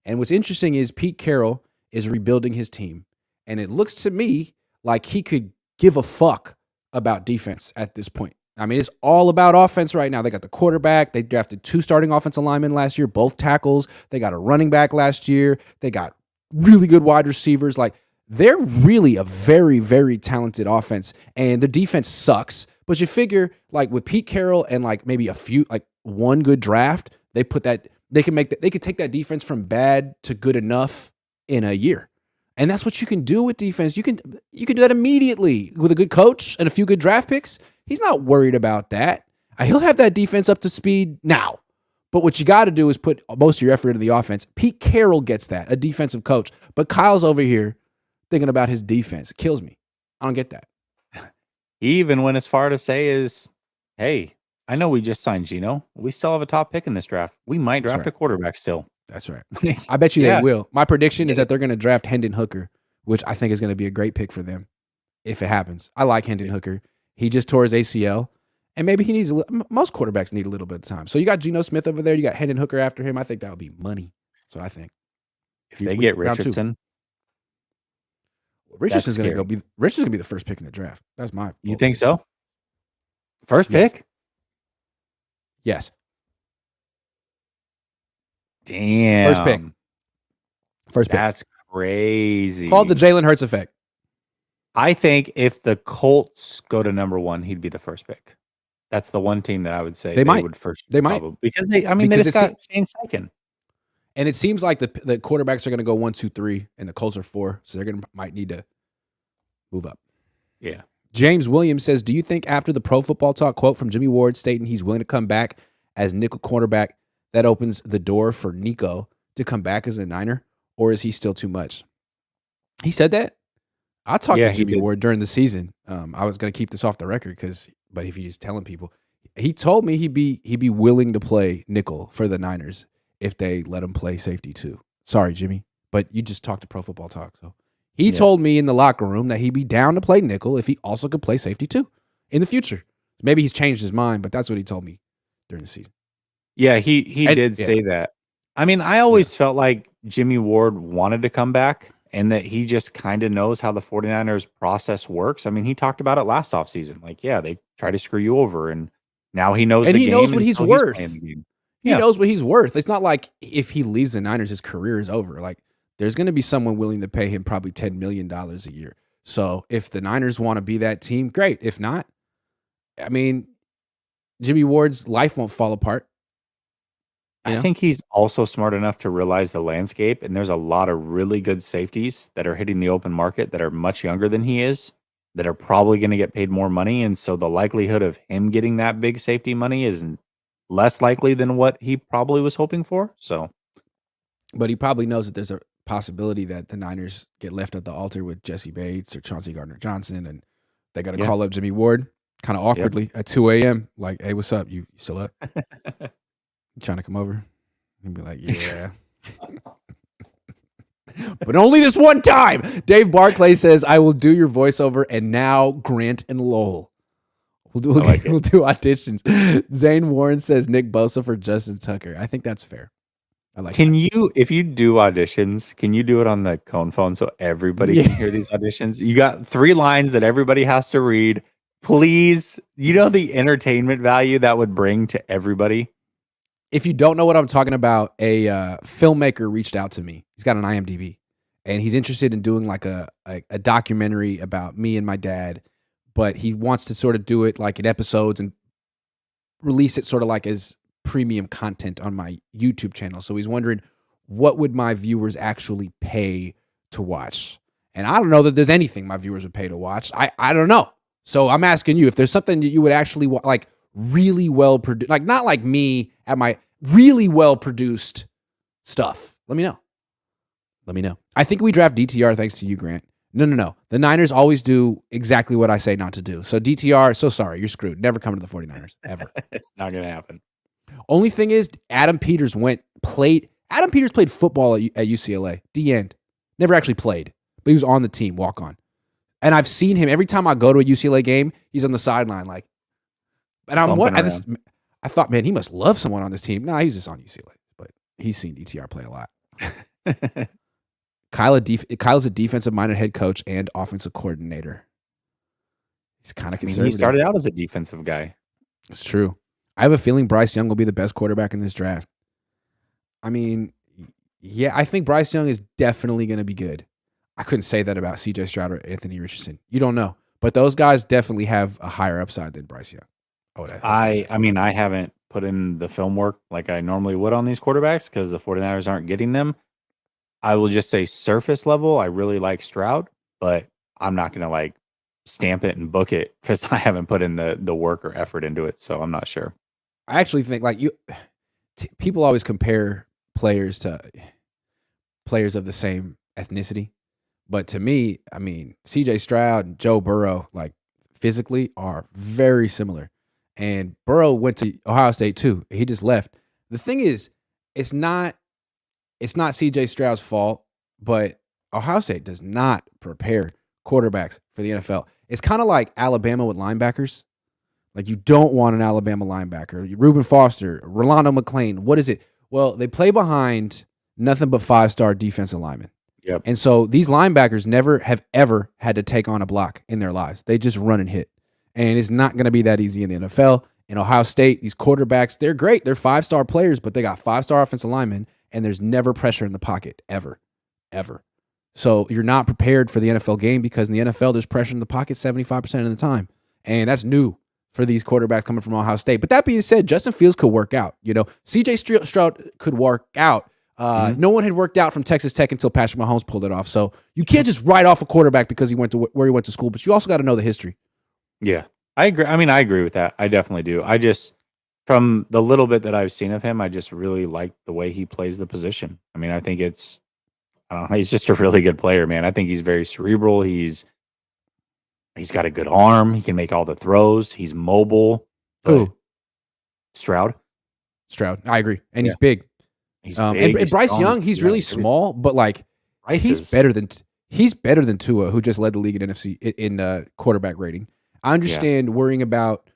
And what's interesting is Pete Carroll is rebuilding his team. And it looks to me like he could give a fuck about defense at this point. I mean, it's all about offense right now. They got the quarterback. They drafted 2 starting offensive linemen last year, both tackles. They got a running back last year. They got really good wide receivers. Like, they're really a very, very talented offense. And the defense sucks. But you figure, like, with Pete Carroll and like maybe one good draft, they could take that defense from bad to good enough in a year. And that's what you can do with defense. You can do that immediately with a good coach and a few good draft picks. He's not worried about that. He'll have that defense up to speed now. But what you got to do is put most of your effort into the offense. Pete Carroll gets that, a defensive coach. But Kyle's over here thinking about his defense. It kills me. I don't get that. He even went as far to say is, hey, I know we just signed Geno. We still have a top pick in this draft. We might draft a quarterback still. That's right. I bet you they will. My prediction is that they're going to draft Hendon Hooker, which I think is going to be a great pick for them if it happens. I like Hendon Hooker. He just tore his ACL, and maybe he needs most quarterbacks need a little bit of time. So you got Geno Smith over there. You got Hendon Hooker after him. I think that would be money. That's what I think. If they get Richardson, Richardson's going to be the first pick in the draft. That's my. You think so? First pick? Yes. Damn. First pick. That's crazy. Called the Jalen Hurts effect. I think if the Colts go to number 1, he'd be the first pick. That's the one team that I would say they might. Would first. They might because they just got Shane Steichen. And it seems like the quarterbacks are going to go 1, 2, 3, and the Colts are 4, so they're might need to move up. Yeah. James Williams says, "Do you think after the Pro Football Talk quote from Jimmy Ward stating he's willing to come back as nickel cornerback, that opens the door for Nico to come back as a Niner, or is he still too much?" He said that. I talked to Jimmy Ward during the season. I was going to keep this off the record but if he's telling people, he told me he'd be willing to play nickel for the Niners if they let him play safety too. Sorry, Jimmy, but you just talked to Pro Football Talk. So he told me in the locker room that he'd be down to play nickel if he also could play safety too in the future. Maybe he's changed his mind, but that's what he told me during the season. Yeah, he did say that. I mean, I always felt like Jimmy Ward wanted to come back and that he just kind of knows how the 49ers process works. I mean, he talked about it last offseason. Like, yeah, they try to screw you over, and now he knows the game. And he knows what he's worth. He Yeah. knows what he's worth. It's not like if he leaves the Niners, his career is over. Like, there's going to be someone willing to pay him probably $10 million a year. So if the Niners want to be that team, great. If not, I mean, Jimmy Ward's life won't fall apart. I think he's also smart enough to realize the landscape, and there's a lot of really good safeties that are hitting the open market that are much younger than he is, that are probably going to get paid more money. And so the likelihood of him getting that big safety money is less likely than what he probably was hoping for. So, but he probably knows that there's a possibility that the Niners get left at the altar with Jesse Bates or Chauncey Gardner-Johnson, and they got to call up Jimmy Ward kind of awkwardly at 2 a.m. Like, hey, what's up? You still up? You trying to come over? And be like, yeah. But only this one time. Dave Barclay says, I will do your voiceover, and now Grant and Lowell. We'll do auditions. Zane Warren says Nick Bosa for Justin Tucker. I think that's fair. I like that. If you do auditions, can you do it on the Cohn phone so everybody can hear these auditions? You got 3 lines that everybody has to read. Please, the entertainment value that would bring to everybody. If you don't know what I'm talking about, a filmmaker reached out to me. He's got an IMDb, and he's interested in doing like a documentary about me and my dad but he wants to sort of do it like in episodes and release it sort of like as premium content on my YouTube channel. So he's wondering, what would my viewers actually pay to watch? And I don't know that there's anything my viewers would pay to watch. I don't know. So I'm asking you if there's something that you would actually like really well produced, like not like me at my really well produced stuff. Let me know. Let me know. I think we draft DTR thanks to you, Grant. No. The Niners always do exactly what I say not to do. So DTR, so sorry, you're screwed. Never coming to the 49ers, ever. It's not going to happen. Only thing is, Adam Peters played football at UCLA. The end. Never actually played, but he was on the team, walk on. And I've seen him every time I go to a UCLA game, he's on the sideline, like. And I thought, man, he must love someone on this team. Nah, he's just on UCLA, but he's seen DTR play a lot. Kyle's a defensive-minded head coach and offensive coordinator. He's kind of conservative. He started out as a defensive guy. It's true. I have a feeling Bryce Young will be the best quarterback in this draft. I mean, yeah, I think Bryce Young is definitely going to be good. I couldn't say that about C.J. Stroud or Anthony Richardson. You don't know. But those guys definitely have a higher upside than Bryce Young. I mean, I haven't put in the film work like I normally would on these quarterbacks because the 49ers aren't getting them. I will just say surface level, I really like Stroud, but I'm not going to like stamp it and book it because I haven't put in the work or effort into it. So I'm not sure. I actually think like people always compare players to players of the same ethnicity. But to me, I mean, CJ Stroud and Joe Burrow, like physically are very similar. And Burrow went to Ohio State too. He just left. The thing is, it's not CJ Stroud's fault, but Ohio State does not prepare quarterbacks for the NFL. It's kind of like Alabama with linebackers. Like you don't want an Alabama linebacker. Reuben Foster, Rolando McClain. What is it? Well, they play behind nothing but 5-star defensive linemen. Yep. And so these linebackers never have ever had to take on a block in their lives. They just run and hit. And it's not going to be that easy in the NFL. In Ohio State, these quarterbacks, they're great. They're 5-star players, but they got 5-star offensive linemen, and there's never pressure in the pocket, ever. So you're not prepared for the NFL game because in the NFL, there's pressure in the pocket 75% of the time. And that's new for these quarterbacks coming from Ohio State. But that being said, Justin Fields could work out. You know, CJ Stroud could work out. No one had worked out from Texas Tech until Patrick Mahomes pulled it off. So you can't just write off a quarterback because he went to where he went to school, but you also got to know the history. Yeah, I agree. I mean, I agree with that. I definitely do. I just, from the little bit that I've seen of him, I just really like the way he plays the position. I mean, I think he's just a really good player, man. I think he's very cerebral. He's got a good arm. He can make all the throws. He's mobile. Who? Stroud. I agree. And he's big. He's big. And Bryce Young, he's really small, but like he's better than Tua, who just led the league in NFC in quarterback rating. I understand worrying about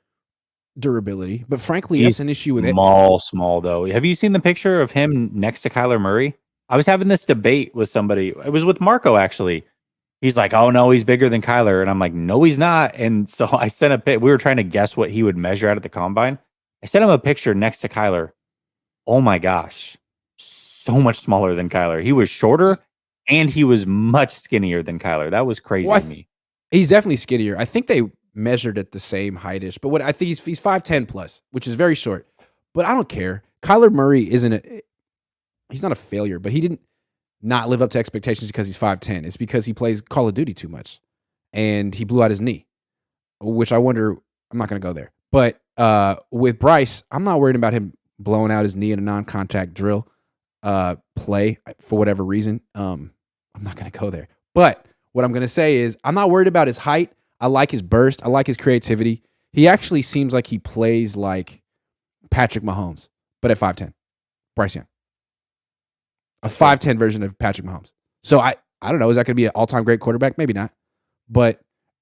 durability, but frankly, that's an issue with it. Small though. Have you seen the picture of him next to Kyler Murray? I was having this debate with somebody. It was with Marco actually. He's like, "Oh no, he's bigger than Kyler," and I'm like, "No, he's not." And so I sent a pic. We were trying to guess what he would measure out at the combine. I sent him a picture next to Kyler. Oh my gosh, so much smaller than Kyler. He was shorter and he was much skinnier than Kyler. That was crazy to me. He's definitely skinnier. I think they measured at the same heightish, but what I think he's 5'10" plus, which is very short. But I don't care. Kyler Murray he's not a failure, but he didn't not live up to expectations because he's 5'10". It's because he plays Call of Duty too much. And he blew out his knee, which I wonder, I'm not going to go there. But with Bryce, I'm not worried about him blowing out his knee in a non-contact drill play for whatever reason. I'm not going to go there. But what I'm going to say is I'm not worried about his height. I like his burst. I like his creativity. He actually seems like he plays like Patrick Mahomes, but at 5'10". Bryce Young. A 5'10" version of Patrick Mahomes. So I don't know. Is that going to be an all-time great quarterback? Maybe not. But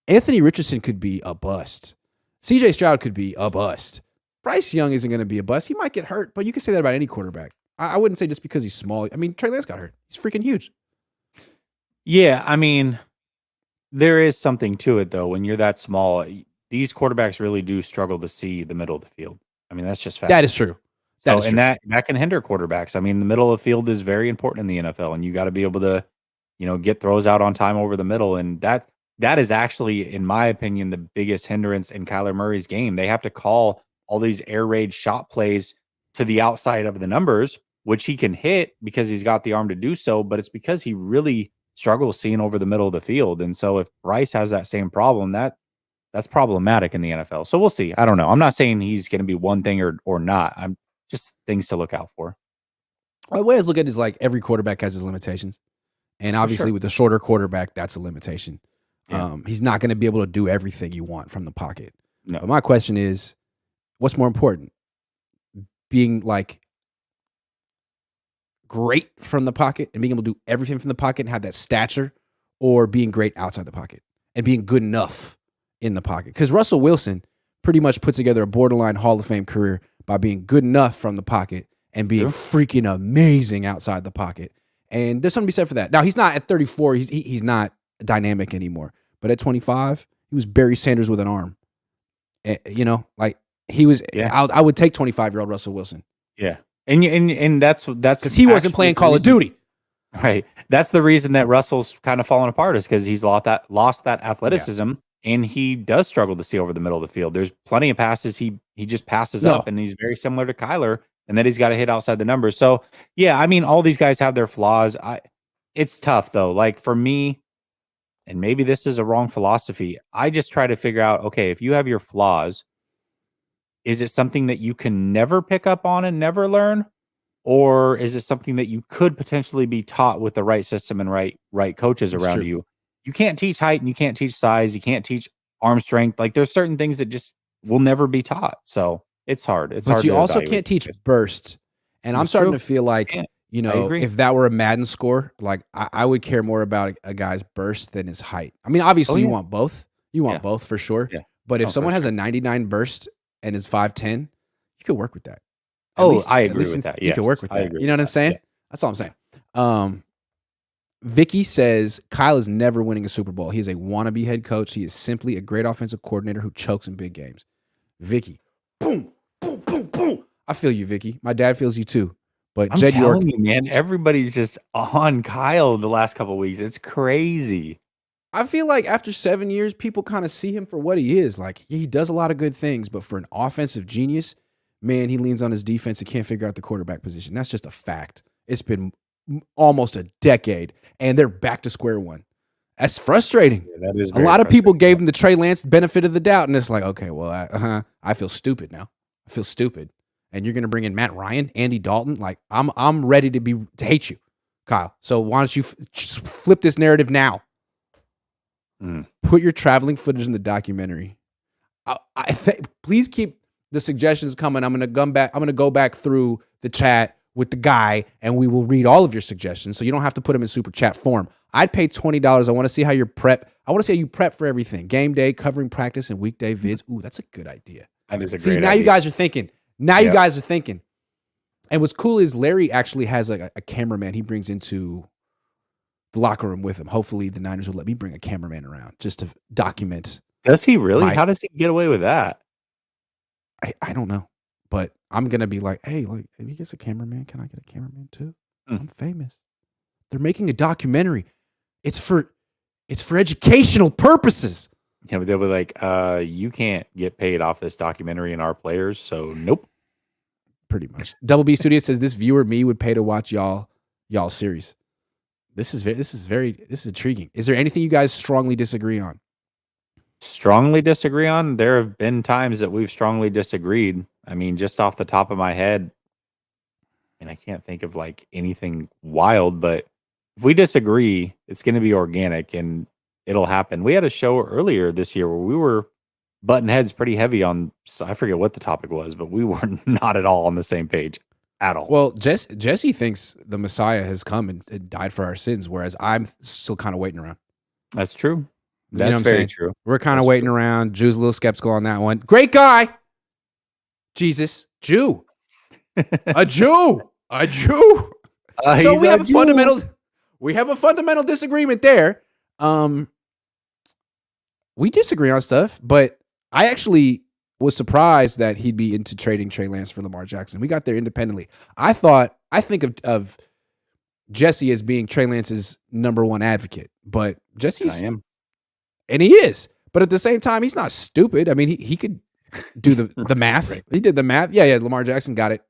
Anthony Richardson could be a bust. CJ Stroud could be a bust. Bryce Young isn't going to be a bust. He might get hurt, but you can say that about any quarterback. I wouldn't say just because he's small. I mean, Trey Lance got hurt. He's freaking huge. Yeah, I mean, there is something to it, though. When you're that small, these quarterbacks really do struggle to see the middle of the field. I mean, that's just fact. That is true. That can hinder quarterbacks. I mean, the middle of the field is very important in the NFL, and you got to be able to, get throws out on time over the middle. And that is actually, in my opinion, the biggest hindrance in Kyler Murray's game. They have to call all these air raid shot plays to the outside of the numbers, which he can hit because he's got the arm to do so, but it's because he really struggles seeing over the middle of the field. And so if Bryce has that same problem, that's problematic in the NFL. So we'll see. I don't know. I'm not saying he's going to be one thing or not. I'm just things to look out for. The way I look at it is like every quarterback has his limitations. And obviously with the shorter quarterback, that's a limitation. Yeah. He's not going to be able to do everything you want from the pocket. No. But my question is, what's more important? Being like great from the pocket and being able to do everything from the pocket and have that stature, or being great outside the pocket and being good enough in the pocket? Because Russell Wilson pretty much put together a borderline Hall of Fame career by being good enough from the pocket and being freaking amazing outside the pocket. And there's something to be said for that. Now, he's not at 34. He's not dynamic anymore. But at 25, he was Barry Sanders with an arm. You know, like he was. Yeah. I would take 25-year-old Russell Wilson. Yeah, and that's because he wasn't playing Call of Duty. Right. That's the reason that Russell's kind of fallen apart, is because he's lost that athleticism, and he does struggle to see over the middle of the field. There's plenty of passes he just passes up, and he's very similar to Kyler, and then he's got to hit outside the numbers. So yeah, I mean, all these guys have their flaws. It's tough though. Like for me, and maybe this is a wrong philosophy, I just try to figure out, okay, if you have your flaws, is it something that you can never pick up on and never learn? Or is it something that you could potentially be taught with the right system and right coaches around you? You can't teach height and you can't teach size. You can't teach arm strength. Like there's certain things that just will never be taught. So it's hard. But you also can't teach burst. And I'm starting to feel like, you know, if that were a Madden score, like I would care more about a guy's burst than his height. I mean, obviously you want both. You want both for sure. Yeah. But if someone has a 99 burst and is 5'10", you could work with that. I agree with that. You can work with that. You know what I'm saying? Yeah. That's all I'm saying. Vicky says Kyle is never winning a Super Bowl. He is a wannabe head coach. He is simply a great offensive coordinator who chokes in big games. Vicky, boom, boom, boom, boom. I feel you, Vicky. My dad feels you too. But I'm telling you, man, everybody's just on Kyle the last couple of weeks. It's crazy. I feel like after 7 years, people kind of see him for what he is. Like, he does a lot of good things, but for an offensive genius, man, he leans on his defense and can't figure out the quarterback position. That's just a fact. It's been almost a decade, and they're back to square one. That's frustrating. Yeah, that is a lot of people gave him the Trey Lance benefit of the doubt, and it's like, okay, well, I feel stupid now. I feel stupid. And you're going to bring in Matt Ryan, Andy Dalton? Like, I'm ready to hate you, Kyle. So why don't you just flip this narrative now? Put your traveling footage in the documentary. Please keep the suggestions coming. I'm going to go back through the chat with the guy, and we will read all of your suggestions. So you don't have to put them in super chat form. I'd pay $20. I want to see how you prep. I want to see how you prep for everything. Game day, covering practice, and weekday vids. Ooh, that's a good idea. That is a great idea. Now you guys are thinking. You guys are thinking. And what's cool is Larry actually has a cameraman he brings into the locker room with him. Hopefully the Niners will let me bring a cameraman around just to document. Does he really? How does he get away with that? I don't know. But I'm going to be like, hey, like, if he gets a cameraman, can I get a cameraman too? I'm famous. They're making a documentary. It's for educational purposes. Yeah, but they'll be like, you can't get paid off this documentary and our players, so nope. Pretty much. Double B Studio says this viewer me would pay to watch y'all series. This is intriguing. Is there anything you guys strongly disagree on? Strongly disagree on? There have been times that we've strongly disagreed. I mean, just off the top of my head, and I can't think of like anything wild, but if we disagree, it's going to be organic and it'll happen. We had a show earlier this year where we were butting heads pretty heavy on, I forget what the topic was, but we were not at all on the same page at all. Well, Jesse thinks the Messiah has come and died for our sins, whereas I'm still kind of waiting around. That's true. That's very true. We're kind of waiting around. Drew's a little skeptical on that one. Great guy. Jesus. Jew. A Jew. So we have a fundamental disagreement there. We disagree on stuff, but I actually was surprised that he'd be into trading Trey Lance for Lamar Jackson. We got there independently. I think of Jesse as being Trey Lance's number one advocate, but Jesse's And he is. But at the same time, he's not stupid. I mean, he could do the math. Right. He did the math. Yeah, Lamar Jackson got it.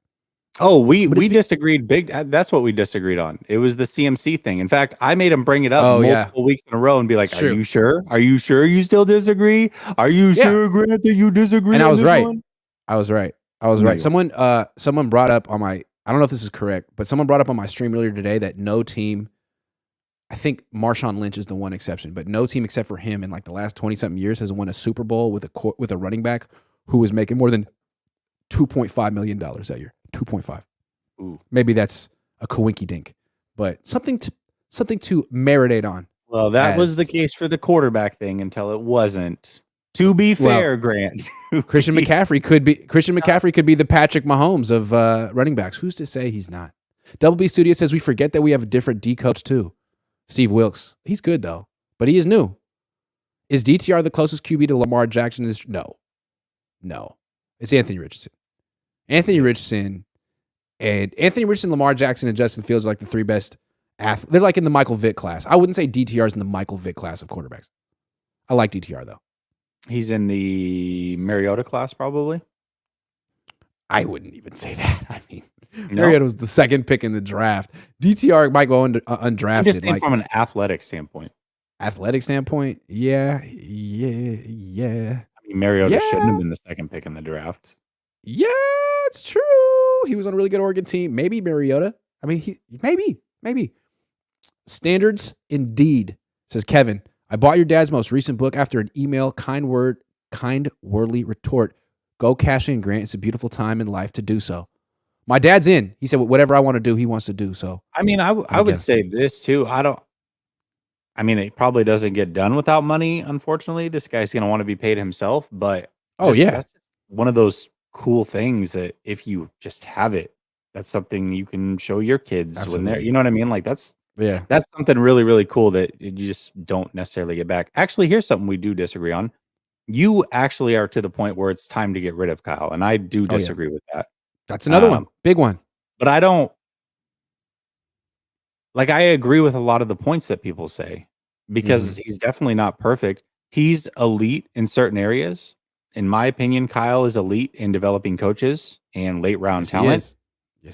Oh, we But disagreed big. That's what we disagreed on. It was the CMC thing. In fact, I made him bring it up multiple weeks in a row and be like, It's "Are true. you sure? Are you sure you still disagree? Are you sure, Grant, that you disagree?" And I on was this right. one?" I was right. Someone brought up on my, I don't know if this is correct, but someone brought up on my stream earlier today that no team, I think Marshawn Lynch is the one exception, but no team except for him in like the last 20-something years has won a Super Bowl with a running back who was making more than $2.5 million that year. 2.5. Ooh. Maybe that's a coinky dink, but something to marinate on. Well, that was the case for the quarterback thing until it wasn't. To be fair, Grant, Christian McCaffrey could be the Patrick Mahomes of running backs. Who's to say he's not? Double B Studio says we forget that we have a different D coach too. Steve Wilkes. He's good though, but he is new. Is DTR the closest QB to Lamar Jackson? No. It's Anthony Richardson. Anthony Richardson, Lamar Jackson, and Justin Fields are like the three best athletes. They're like in the Michael Vick class. I wouldn't say DTR is in the Michael Vick class of quarterbacks. I like DTR though. He's in the Mariota class, probably. I wouldn't even say that. I mean, Mariota was the second pick in the draft. DTR might go undrafted. I'm just saying from an athletic standpoint. Athletic standpoint, yeah. I mean, Mariota shouldn't have been the second pick in the draft. Yeah, it's true. He was on a really good Oregon team. Maybe Mariota. I mean, maybe. Standards indeed, says Kevin. I bought your dad's most recent book after an email, kind wordly retort. Go cash in, Grant. It's a beautiful time in life to do so. My dad's in. He said, whatever I want to do, he wants to do. So, I mean, I would say this too. It probably doesn't get done without money. Unfortunately, this guy's going to want to be paid himself, but that's one of those cool things that if you just have it, that's something you can show your kids when they're, you know what I mean? Like that's something really, really cool that you just don't necessarily get back. Actually, here's something we do disagree on. You actually are to the point where it's time to get rid of Kyle, and I do disagree with that. That's another one, big one. But I don't like. I agree with a lot of the points that people say because he's definitely not perfect. He's elite in certain areas. In my opinion, Kyle is elite in developing coaches and late round talent.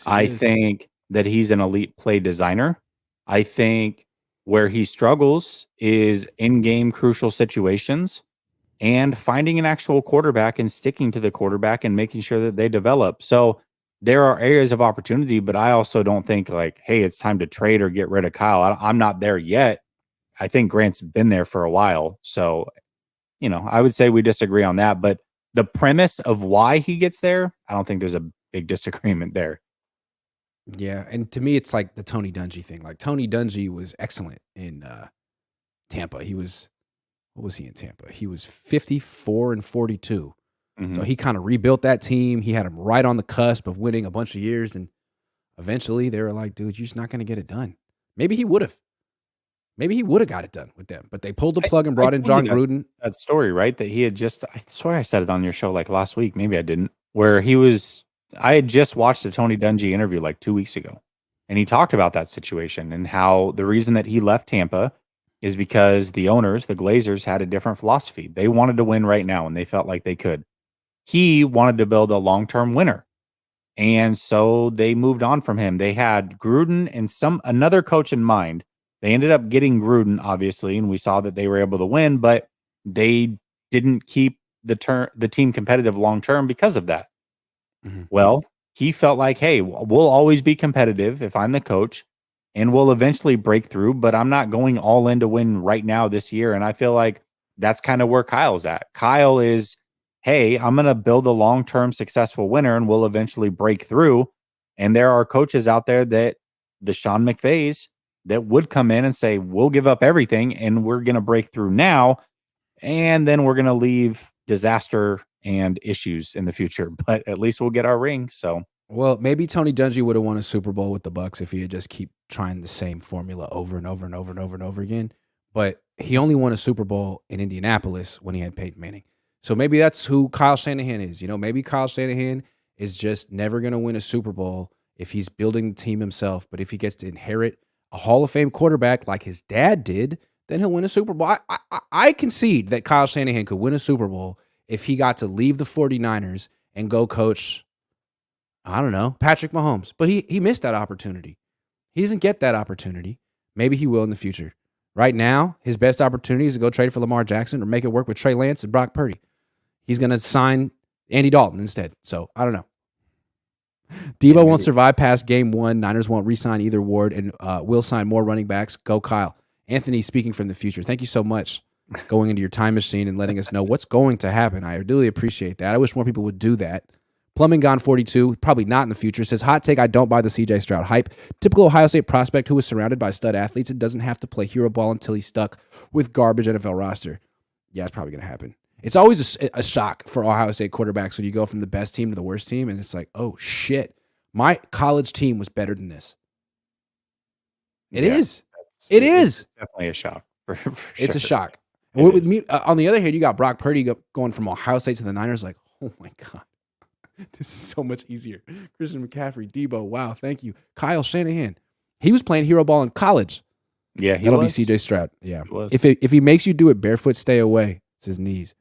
I think that he's an elite play designer. I think where he struggles is in-game crucial situations and finding an actual quarterback and sticking to the quarterback and making sure that they develop. So there are areas of opportunity, but I also don't think like, hey, it's time to trade or get rid of Kyle. I'm not there yet. I think Grant's been there for a while. So, I would say we disagree on that, but the premise of why he gets there, I don't think there's a big disagreement there. Yeah, and to me, it's like the Tony Dungy thing. Like Tony Dungy was excellent in Tampa. What was he in Tampa? He was 54-42. So he kind of rebuilt that team. He had them right on the cusp of winning a bunch of years, and eventually they were like, "Dude, you're just not going to get it done." Maybe he would have. Maybe he would have got it done with them, but they pulled the plug and brought in John Gruden. That story, right? That he had I swear I said it on your show like last week. Maybe I didn't. Where I had just watched a Tony Dungy interview like 2 weeks ago, and he talked about that situation and how the reason that he left Tampa is because the owners, the Glazers, had a different philosophy. They wanted to win right now, and they felt like they could. He wanted to build a long-term winner, and so they moved on from him. They had Gruden and another coach in mind. They ended up getting Gruden, obviously, and we saw that they were able to win, but they didn't keep the team competitive long-term because of that. Well, he felt like, hey, we'll always be competitive if I'm the coach, and we'll eventually break through, but I'm not going all in to win right now this year. And I feel like that's kind of where Kyle's at. Kyle is, hey, I'm going to build a long-term successful winner, and we'll eventually break through. And there are coaches out there that the Sean McVays that would come in and say, we'll give up everything and we're going to break through now. And then we're going to leave disaster and issues in the future, but at least we'll get our ring. So, well, maybe Tony Dungy would have won a Super Bowl with the Bucs if he had just keep trying the same formula over and over and over and over and over again. But he only won a Super Bowl in Indianapolis when he had Peyton Manning. So maybe that's who Kyle Shanahan is. Maybe Kyle Shanahan is just never going to win a Super Bowl if he's building the team himself. But if he gets to inherit a Hall of Fame quarterback like his dad did, then he'll win a Super Bowl. I concede that Kyle Shanahan could win a Super Bowl if he got to leave the 49ers and go coach, I don't know, Patrick Mahomes. But he missed that opportunity. He doesn't get that opportunity. Maybe he will in the future. Right now, his best opportunity is to go trade for Lamar Jackson or make it work with Trey Lance and Brock Purdy. He's going to sign Andy Dalton instead. So, I don't know. Debo won't survive past game one. Niners won't re-sign either Ward and will sign more running backs. Go Kyle. Anthony speaking from the future. Thank you so much going into your time machine and letting us know what's going to happen. I really appreciate that. I wish more people would do that. Plumbing Gone 42, probably not in the future, says, hot take, I don't buy the CJ Stroud hype. Typical Ohio State prospect who was surrounded by stud athletes and doesn't have to play hero ball until he's stuck with garbage NFL roster. Yeah, it's probably going to happen. It's always a shock for Ohio State quarterbacks when you go from the best team to the worst team, and it's like, oh, shit. My college team was better than this. It is. It's definitely a shock. For it's sure. a shock. With me, on the other hand, you got Brock Purdy going from Ohio State to the Niners. Like, oh my God, this is so much easier. Christian McCaffrey, Debo. Wow, thank you. Kyle Shanahan. He was playing hero ball in college. Yeah, that'll be CJ Stroud. Yeah, was. If he makes you do it barefoot, stay away. It's his knees.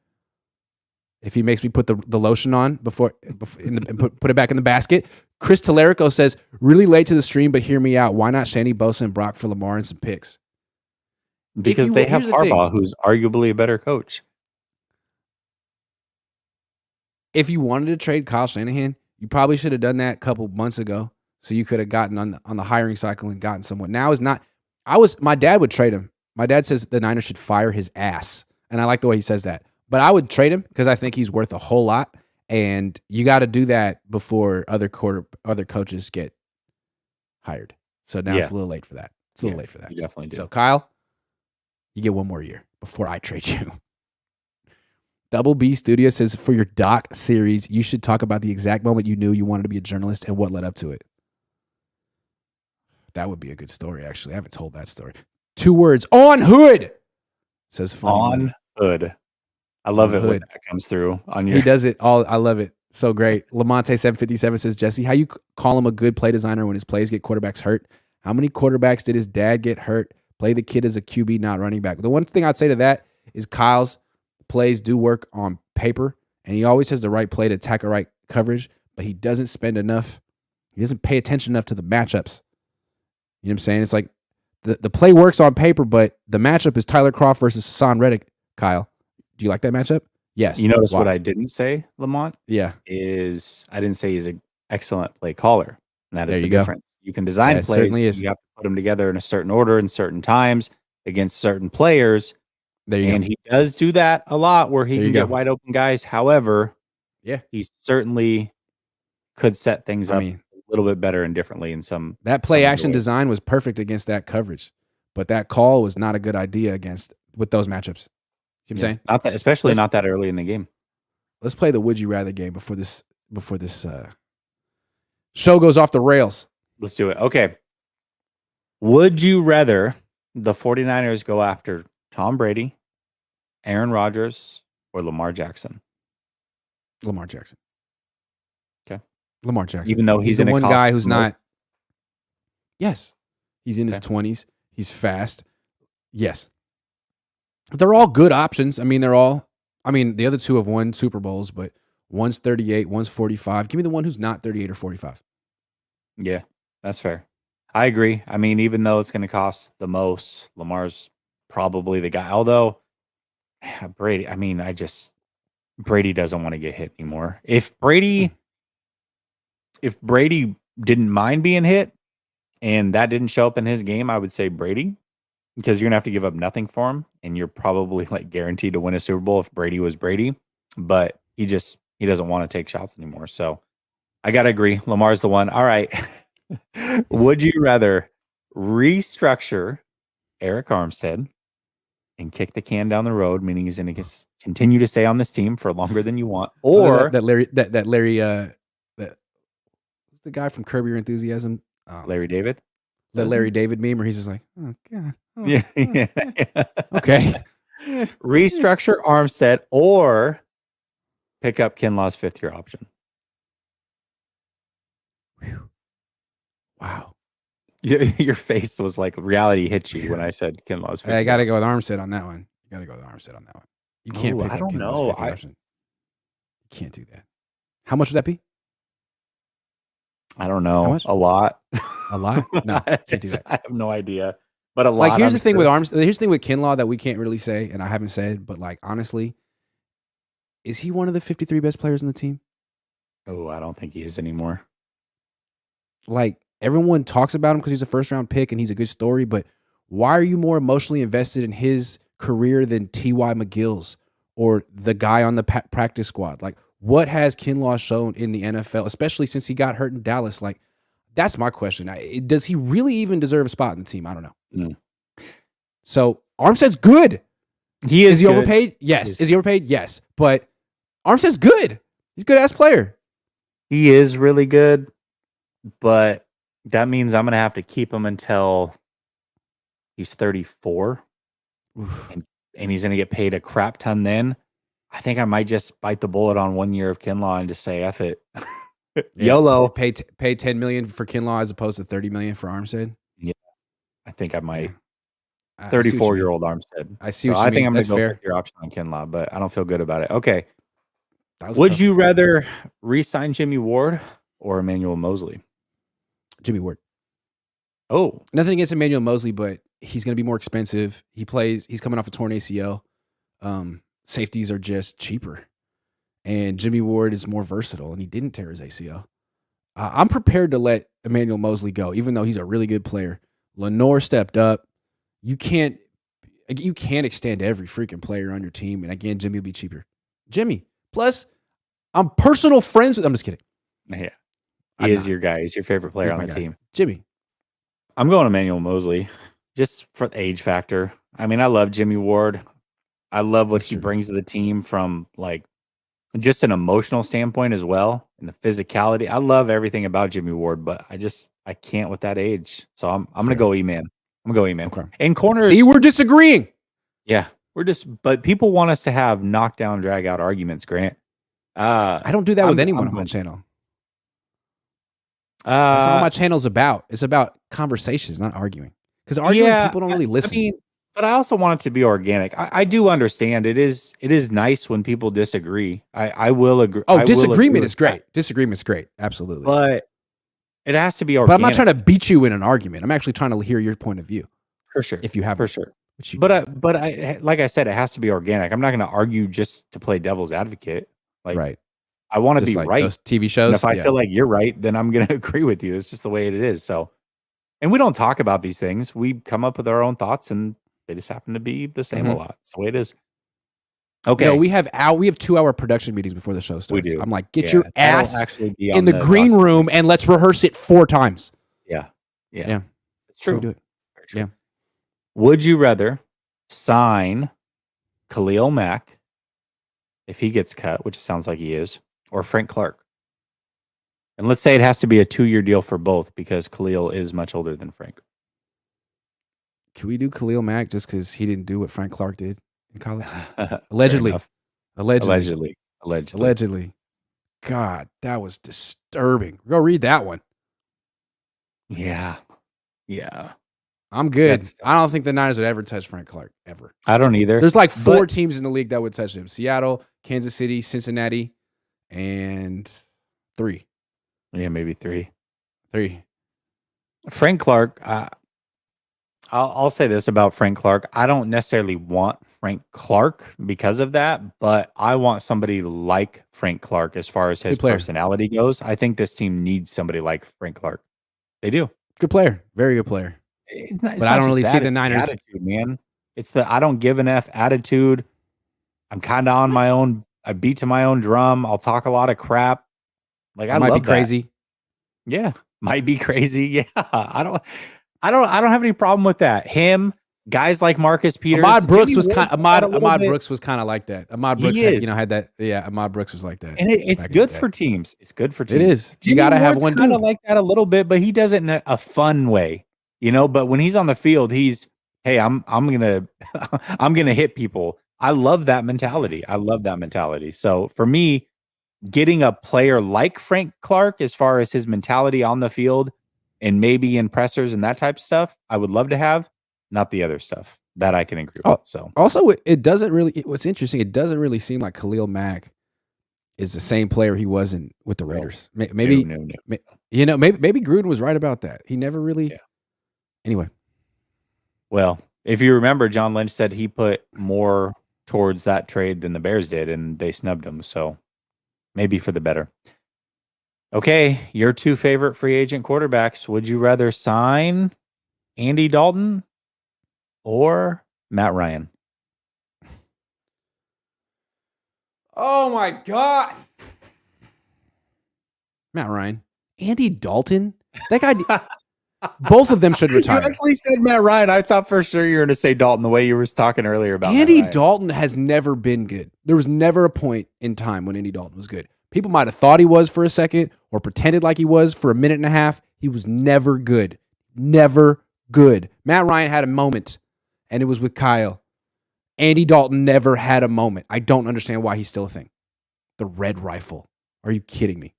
If he makes me put the lotion on before and put it back in the basket. Chris Tellerico says, really late to the stream, but hear me out. Why not Shanny Bosa and Brock for Lamar and some picks? Because they have Harbaugh, who's arguably a better coach. If you wanted to trade Kyle Shanahan, you probably should have done that a couple months ago, so you could have gotten on the hiring cycle and gotten someone. Now is not. My dad would trade him. My dad says the Niners should fire his ass, and I like the way he says that. But I would trade him because I think he's worth a whole lot, and you got to do that before other coaches get hired. So now it's a little late for that. It's a little late for that. You definitely do. So Kyle, you get one more year before I trade you. Double B Studio says, for your doc series, you should talk about the exact moment you knew you wanted to be a journalist and what led up to it. That would be a good story, actually. I haven't told that story. 2 words. On hood. Says funny on money. hood. I love it when that comes through on your. He does it all. I love it. So great. Lamonte 757 says, Jesse, how you call him a good play designer when his plays get quarterbacks hurt? How many quarterbacks did his dad get hurt? Play the kid as a QB, not running back. The one thing I'd say to that is Kyle's plays do work on paper, and he always has the right play to tackle right coverage, but he doesn't spend enough. He doesn't pay attention enough to the matchups. You know what I'm saying? It's like the play works on paper, but the matchup is Tyler Kroft versus Hassan Reddick, Kyle. Do you like that matchup? Yes. You notice what I didn't say, Lamont? Yeah. Is I didn't say he's an excellent play caller. And that is the go. difference. You can design plays, certainly is. You have to put them together in a certain order in certain times against certain players. There you go. And he does do that a lot where he can get wide open guys. However, he certainly could set things up a little bit better and differently in some. That play action design was perfect against that coverage, but that call was not a good idea with those matchups. You know what I'm saying? Not that, especially not that early in the game. Let's play the Would You Rather game before this show goes off the rails. Let's do it. Okay. Would you rather the 49ers go after Tom Brady, Aaron Rodgers, or Lamar Jackson? Lamar Jackson. Okay. Lamar Jackson. Even though he's the in one guy who's mode. not. Yes. He's in his 20s. He's fast. Yes. They're all good options. The other two have won Super Bowls, but one's 38, one's 45. Give me the one who's not 38 or 45. Yeah, that's fair. I agree. Even though it's going to cost the most, Lamar's probably the guy. Although, Brady, Brady doesn't want to get hit anymore. If Brady didn't mind being hit and that didn't show up in his game, I would say Brady. Because you're going to have to give up nothing for him, and you're probably guaranteed to win a Super Bowl if Brady was Brady. But he doesn't want to take shots anymore. So I got to agree. Lamar's the one. All right. Would you rather restructure Eric Armstead and kick the can down the road, meaning he's going to continue to stay on this team for longer than you want, or Larry, the guy from Curb Your Enthusiasm, Larry David? The Larry David meme where he's just like, oh, God. Oh, yeah. Okay. Restructure Armstead or pick up Kinlaw's 5th-year option. Whew. Wow. Your face was like reality hit you when I said Kinlaw's 50. I got to go with Armstead on that one. You got to go with Armstead on that one. You can't pick I up don't Kinlaw's know. 50 option. You can't do that. How much would that be? I don't know. How much? A lot. A lot? No, can't do that. I have no idea. But a lot. Like, here's the thing with Armstead. Here's the thing with Kinlaw that we can't really say, and I haven't said, but like, honestly, is he one of the 53 best players in the team? Oh, I don't think he is anymore. Like, everyone talks about him because he's a first round pick and he's a good story, but why are you more emotionally invested in his career than T.Y. McGill's or the guy on the practice squad? Like, what has Kinlaw shown in the NFL, especially since he got hurt in Dallas? Like, that's my question. Does he really even deserve a spot in the team? I don't know. Mm. So Armstead's good. He is he good. Overpaid? Yes. Is he overpaid? Yes. But Armstead's good. He's a good ass player. He is really good, but that means I'm gonna have to keep him until he's 34, and he's gonna get paid a crap ton then. I think I might just bite the bullet on 1 year of Kinlaw and just say F it. YOLO. Pay $10 million for Kinlaw as opposed to $30 million for Armstead. Yeah, I think I might. Yeah. 34-year-old Armstead. I see what you mean. I think I'm That's gonna go fair. take your option on Kinlaw, but I don't feel good about it. Okay. Would you rather re-sign Jimmy Ward or Emmanuel Mosley? Jimmy Ward. Oh, nothing against Emmanuel Mosley, but he's going to be more expensive. He's coming off a torn ACL. Safeties are just cheaper. And Jimmy Ward is more versatile, and he didn't tear his ACL. I'm prepared to let Emmanuel Mosley go, even though he's a really good player. Lenore stepped up. You can't extend every freaking player on your team. And again, Jimmy will be cheaper. Jimmy. Plus, I'm personal friends with. I'm just kidding. Yeah, he is your guy. He's your favorite player on the team. Jimmy. I'm going Emmanuel Mosley, just for the age factor. I mean, I love Jimmy Ward. I love what he brings to the team from like just an emotional standpoint as well, and the physicality. I love everything about Jimmy Ward, but I can't with that age. So I'm gonna go E-man. I'm gonna go E-man. Okay. And corners. See, we're disagreeing. Yeah, but people want us to have knockdown, drag out arguments, Grant. I don't do that with anyone on my channel. That's not what my channel's about. It's about conversations, not arguing. Because arguing, people don't really listen. I mean, but I also want it to be organic. I do understand it is nice when people disagree. I will agree. Oh, disagreement is great. Disagreement's great. Absolutely. But it has to be organic. But I'm not trying to beat you in an argument. I'm actually trying to hear your point of view. For sure. If you have for sure. But I like I said, it has to be organic. I'm not going to argue just to play devil's advocate. Like, right. I want to be like right. Those TV shows. And if I feel like you're right, then I'm going to agree with you. It's just the way it is. So, and we don't talk about these things. We come up with our own thoughts, and they just happen to be the same a lot. It's the way it is. Okay. No, we have 2-hour production meetings before the show starts. We do. I'm like, get your ass actually be in the green room and let's rehearse it 4 times. Yeah. It's true. Do it. Yeah. Would you rather sign Khalil Mack if he gets cut, which it sounds like he is, or Frank Clark? And let's say it has to be a 2-year deal for both because Khalil is much older than Frank. Can we do Khalil Mack just because he didn't do what Frank Clark did in college? Allegedly. God, that was disturbing. Go read that one. Yeah. I'm good. I don't think the Niners would ever touch Frank Clark, ever. I don't either. There's like 4 teams in the league that would touch him. Seattle, Kansas City, Cincinnati, and 3. Yeah, maybe 3. Frank Clark, I'll say this about Frank Clark. I don't necessarily want Frank Clark because of that, but I want somebody like Frank Clark as far as his personality goes. I think this team needs somebody like Frank Clark. They do. Good player. Very good player. But I don't really see the Niners. Attitude, man. It's the I don't give an F attitude. I'm kind of on my own. I beat to my own drum. I'll talk a lot of crap. Like I might love be crazy. That. Yeah, might be crazy. Yeah, I don't have any problem with that. Him, guys like Marcus Peters. Ahmad Brooks was kind. Ahmad Brooks was kind of like that. Ahmad Brooks, had that. Yeah, Ahmad Brooks was like that. And it's good for teams. It's good for teams. It is. You got to have one. Kind of like that a little bit, but he does it in a fun way, But when he's on the field, he's hey, I'm gonna I'm gonna hit people. I love that mentality. So for me, getting a player like Frank Clark, as far as his mentality on the field, and maybe in pressers and that type of stuff, I would love to have, not the other stuff that I can agree with. So also, it doesn't really. What's interesting, it doesn't really seem like Khalil Mack is the same player he was with the Raiders. Maybe no. maybe Gruden was right about that. He never really. Yeah. Anyway, well, if you remember, John Lynch said he put more towards that trade than the Bears did, and they snubbed him. So maybe for the better. Okay, your 2 favorite free agent quarterbacks. Would you rather sign Andy Dalton or Matt Ryan? Oh my God, Matt Ryan, Andy Dalton. That guy. Both of them should retire. You actually said Matt Ryan. I thought for sure you were going to say Dalton the way you were talking earlier about Andy Dalton has never been good. There was never a point in time when Andy Dalton was good. People might have thought he was for a second or pretended like he was for a minute and a half. He was never good. Never good. Matt Ryan had a moment, and it was with Kyle. Andy Dalton never had a moment. I don't understand why he's still a thing. The red rifle. Are you kidding me?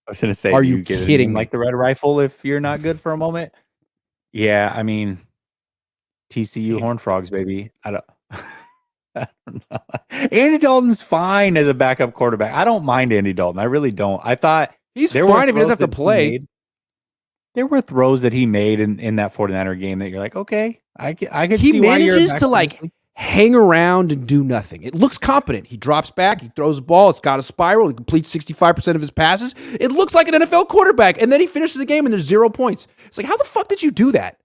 I was going to say, are you kidding me? Like the red rifle if you're not good for a moment? Yeah, I mean, TCU Horned Frogs, baby. I don't know. Andy Dalton's fine as a backup quarterback. I don't mind Andy Dalton. I really don't. I thought he's fine if he doesn't have to play. There were throws that he made in that 49er game that you're like, okay, I could he see why you're manages to like hang around and do nothing. It looks competent. He drops back, he throws the ball, it's got a spiral, he completes 65% of his passes. It looks like an NFL quarterback, and then he finishes the game and there's 0 points. It's like, how the fuck did you do that?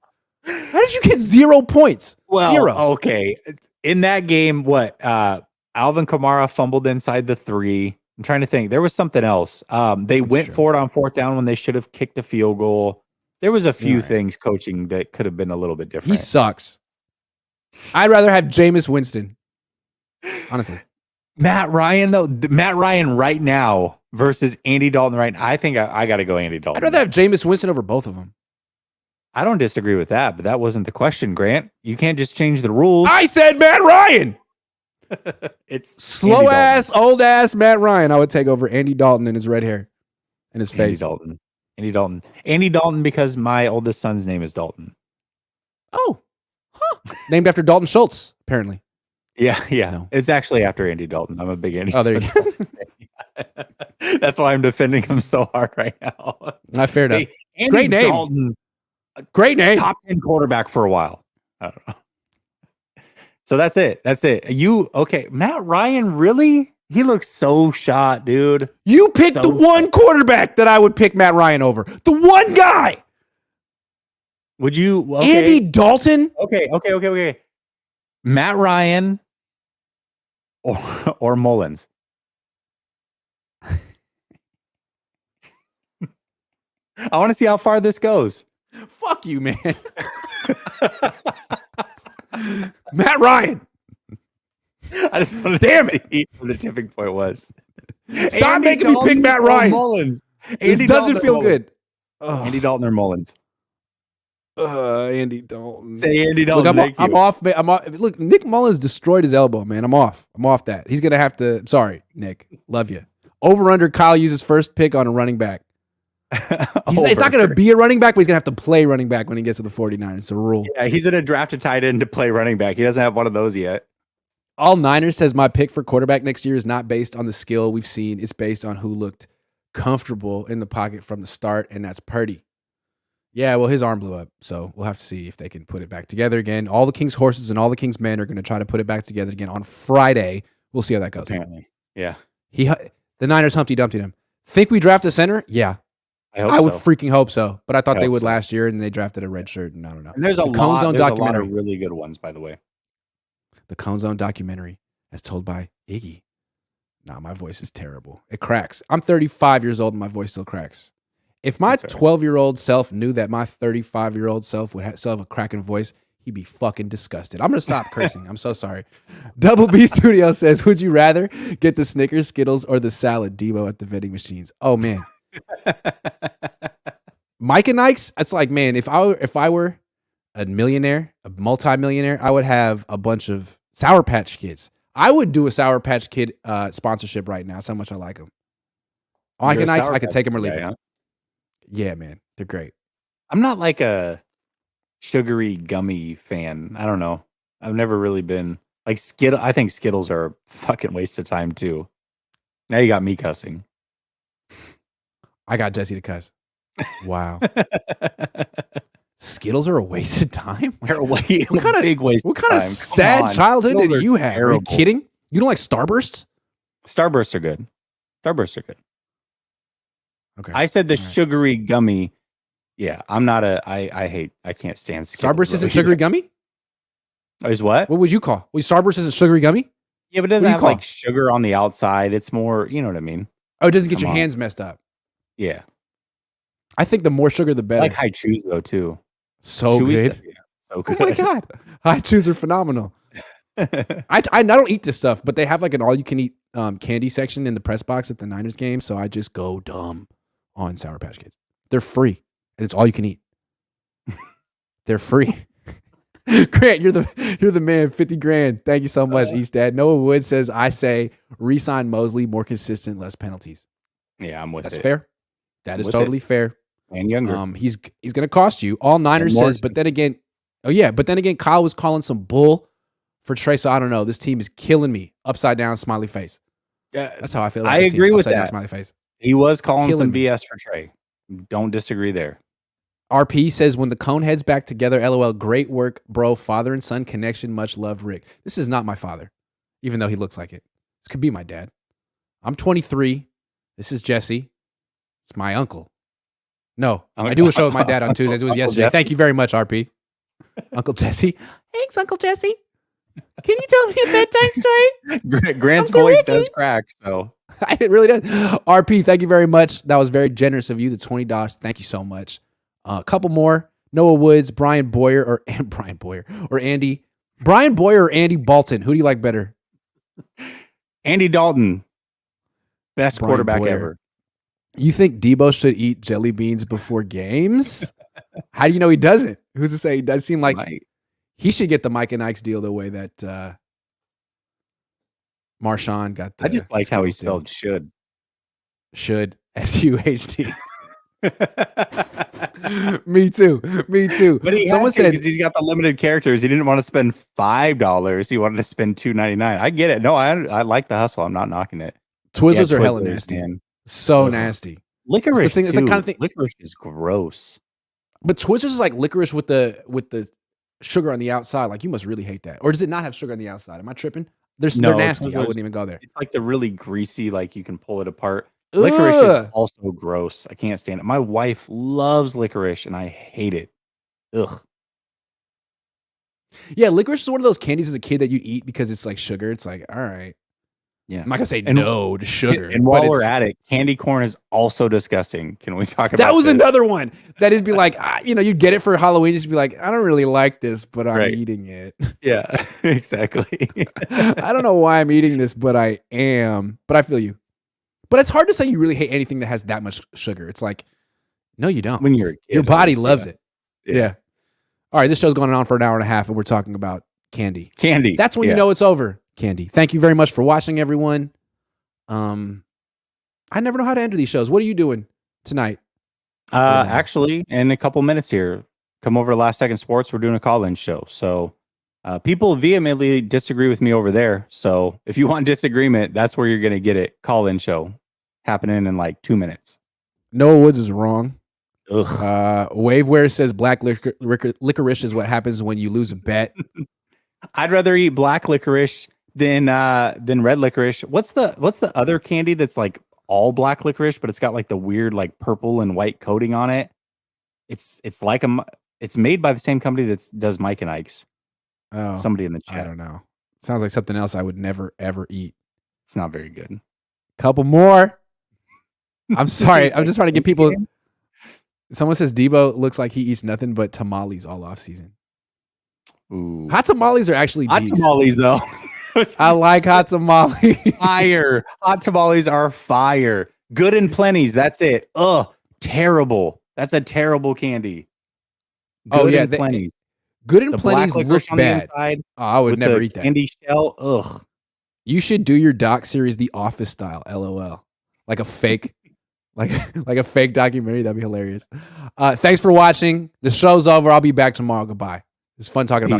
How did you get 0 points? Well, 0. Okay. In that game, what? Alvin Kamara fumbled inside the 3. I'm trying to think. There was something else. They went for it on 4th down when they should have kicked a field goal. There was a few things coaching that could have been a little bit different. He sucks. I'd rather have Jameis Winston. Honestly. Matt Ryan, though. Matt Ryan right now versus Andy Dalton right now. I think I got to go Andy Dalton. I'd rather have Jameis Winston over both of them. I don't disagree with that, but that wasn't the question, Grant. You can't just change the rules. I said Matt Ryan. It's slow ass, old ass Matt Ryan. I would take over Andy Dalton and his red hair and his face. Andy Dalton because my oldest son's name is Dalton. Oh, huh. Named after Dalton Schultz, apparently. Yeah. No. It's actually after Andy Dalton. I'm a big Andy. Oh, there you go. That's why I'm defending him so hard right now. Not fair enough. Hey, great name. Dalton, great name. Top 10 quarterback for a while. I don't know. So that's it. Okay. Matt Ryan, really? He looks so shot, dude. You picked the one quarterback that I would pick Matt Ryan over. The one guy. Would you? Okay. Andy Dalton? Okay. Matt Ryan or Mullins? I want to see how far this goes. Fuck you, man. Matt Ryan. I just want to see where the tipping point was. Stop making me pick Matt Ryan. Mullins. This doesn't feel good. Andy Dalton or Mullins? Andy Dalton. Say Andy Dalton. Look, I'm off. Look, Nick Mullins destroyed his elbow, man. I'm off that. He's gonna have to. Sorry, Nick. Love you. Over under. Kyle uses first pick on a running back. It's not going to be a running back, but he's going to have to play running back when he gets to the 49. It's a rule. Yeah, he's going to draft a tight end to play running back. He doesn't have one of those yet. All Niners says my pick for quarterback next year is not based on the skill we've seen. It's based on who looked comfortable in the pocket from the start, and that's Purdy. Yeah, well, his arm blew up, so we'll have to see if they can put it back together again. All the King's horses and all the King's men are going to try to put it back together again on Friday. We'll see how that goes. Apparently, yeah. The Niners Humpty Dumpty him. Think we draft a center? Yeah. I would freaking hope so, but I thought they would last year, and they drafted a red shirt, and I don't know. And there's a lot of really good ones, by the way. The Cohn Zone documentary, as told by Iggy. Nah, my voice is terrible. It cracks. I'm 35 years old, and my voice still cracks. If my 12-year-old self knew that my 35-year-old self would still have a cracking voice, he'd be fucking disgusted. I'm going to stop cursing. I'm so sorry. Double B Studio says, would you rather get the Snickers, Skittles, or the salad Debo at the vending machines? Oh, man. Mike and Ike's, it's like, man, if I were a millionaire, a multimillionaire, I would have a bunch of Sour Patch Kids. I would do a Sour Patch Kid sponsorship right now. That's how much I like them. Mike and Ike's, I could take them or leave them. Yeah, man, they're great. I'm not like a sugary gummy fan. I don't know. I've never really been like Skittle. I think Skittles are a fucking waste of time too. Now you got me cussing. I got Jesse to cuss. Wow. Skittles are a waste of time? They're a big waste What of kind of time. sad childhood Skittles did are you have? Are you terrible. kidding? You don't like Starbursts? Starbursts are good. Starbursts are good. Okay. I said the All right. sugary gummy. Yeah, I'm not a. I can't stand Skittles. Starburst isn't sugary gummy? Is what? What would you call? Well, Starburst isn't sugary gummy? Yeah, but it doesn't do you have call? like sugar on the outside. It's more, you know what I mean? Oh, it doesn't get Come your on. hands messed up. Yeah. I think the more sugar, the I better. like high chews though too. So Chewy good. stuff, yeah, so good. Oh my God. High chews are phenomenal. I don't eat this stuff, but they have like an all-you-can-eat candy section in the press box at the Niners game, so I just go dumb on Sour Patch Kids. They're free, and it's all you can eat. They're free. Grant, you're the man. 50 grand. Thank you so much, Eastad. Noah Wood says, I say re-sign Mosley, more consistent, less penalties. Yeah, I'm with That's it. fair. That is With totally fair. And younger. He's going to cost you. All Niners more says, but then again, Kyle was calling some bull for Trey. So I don't know. This team is killing me. Upside down, smiley face. Yeah, That's how I feel. About I this agree team. with Upside down, that. smiley face. He was calling Killing some me. BS for Trey. Don't disagree there. RP says, when the Cohn heads back together, LOL, great work, bro. Father and son connection. Much love, Rick. This is not my father, even though he looks like it. This could be my dad. I'm 23. This is Jesse. It's my uncle. No, I do a show with my dad on Tuesdays. It was yesterday. Jesse. Thank you very much, RP. Uncle Jesse. Thanks, Uncle Jesse. Can you tell me a bedtime story? Grant's Uncle voice Ricky. does crack, so. It really does. RP, thank you very much. That was very generous of you. The $20. Thank you so much. A couple more. Noah Woods, Brian Boyer or Andy. Brian Boyer or Andy Bolton. Who do you like better? Andy Dalton. Best Brian quarterback Boyer. ever. You think Debo should eat jelly beans before games? How do you know he doesn't? Who's to say? He does seem like he should get the Mike and Ike's deal the way that Marshawn got the I just like how he Skittles deal. spelled should. Should. SUHD. Me too. But someone said because he's got the limited characters, he didn't want to spend $5. He wanted to spend $2.99. I get it. No, I like the hustle. I'm not knocking it. Twizzlers are hella nasty. Man. So nasty. Licorice. It's the kind of thing. Licorice is gross. But Twizzlers is like licorice with the sugar on the outside. Like you must really hate that. Or does it not have sugar on the outside? Am I tripping? They're nasty. Twizzlers, I wouldn't even go there. It's like the really greasy, like you can pull it apart. Licorice is also gross. I can't stand it. My wife loves licorice and I hate it. Ugh. Yeah, licorice is one of those candies as a kid that you eat because it's like sugar. It's like, all right. Yeah. I'm not gonna say no to sugar. And while we're at it, candy corn is also disgusting. Can we talk about that? Was this? Another one that is be like, you'd get it for Halloween, just be like, I don't really like this, but I'm eating it. Yeah, exactly. I don't know why I'm eating this, but I am. But I feel you. But it's hard to say you really hate anything that has that much sugar. It's like, no, you don't. When you're a kid, your body loves it. Yeah. All right, this show's going on for an hour and a half, and we're talking about candy. That's when you know it's over. Candy. Thank you very much for watching, everyone. I never know how to end these shows. What are you doing tonight? Actually, in a couple minutes here, come over to Last Second Sports. We're doing a call-in show. So people vehemently disagree with me over there. So if you want disagreement, that's where you're going to get it. Call-in show happening in like 2 minutes. Noah Woods is wrong. Ugh. Waveware says black licorice is what happens when you lose a bet. I'd rather eat black licorice than red licorice. What's the other candy that's like all black licorice, but it's got like the weird like purple and white coating on it? It's like it's made by the same company that does Mike and Ike's. Oh, somebody in the chat. I don't know. Sounds like something else I would never ever eat. It's not very good. Couple more. I'm sorry. I'm just trying to get people. Someone says Debo looks like he eats nothing but tamales all off season. Ooh. Hot tamales are actually hot tamales though. I like hot tamales. Fire. Hot tamales are fire. Good and plenty's. That's it. Ugh. Terrible. That's a terrible candy. Good and plenty's. Good and plenty's look bad. Oh, I would never eat that. Candy shell. Ugh. You should do your doc series The Office style. LOL. Like a fake like a fake documentary. That'd be hilarious. Thanks for watching. The show's over. I'll be back tomorrow. Goodbye. It's fun talking about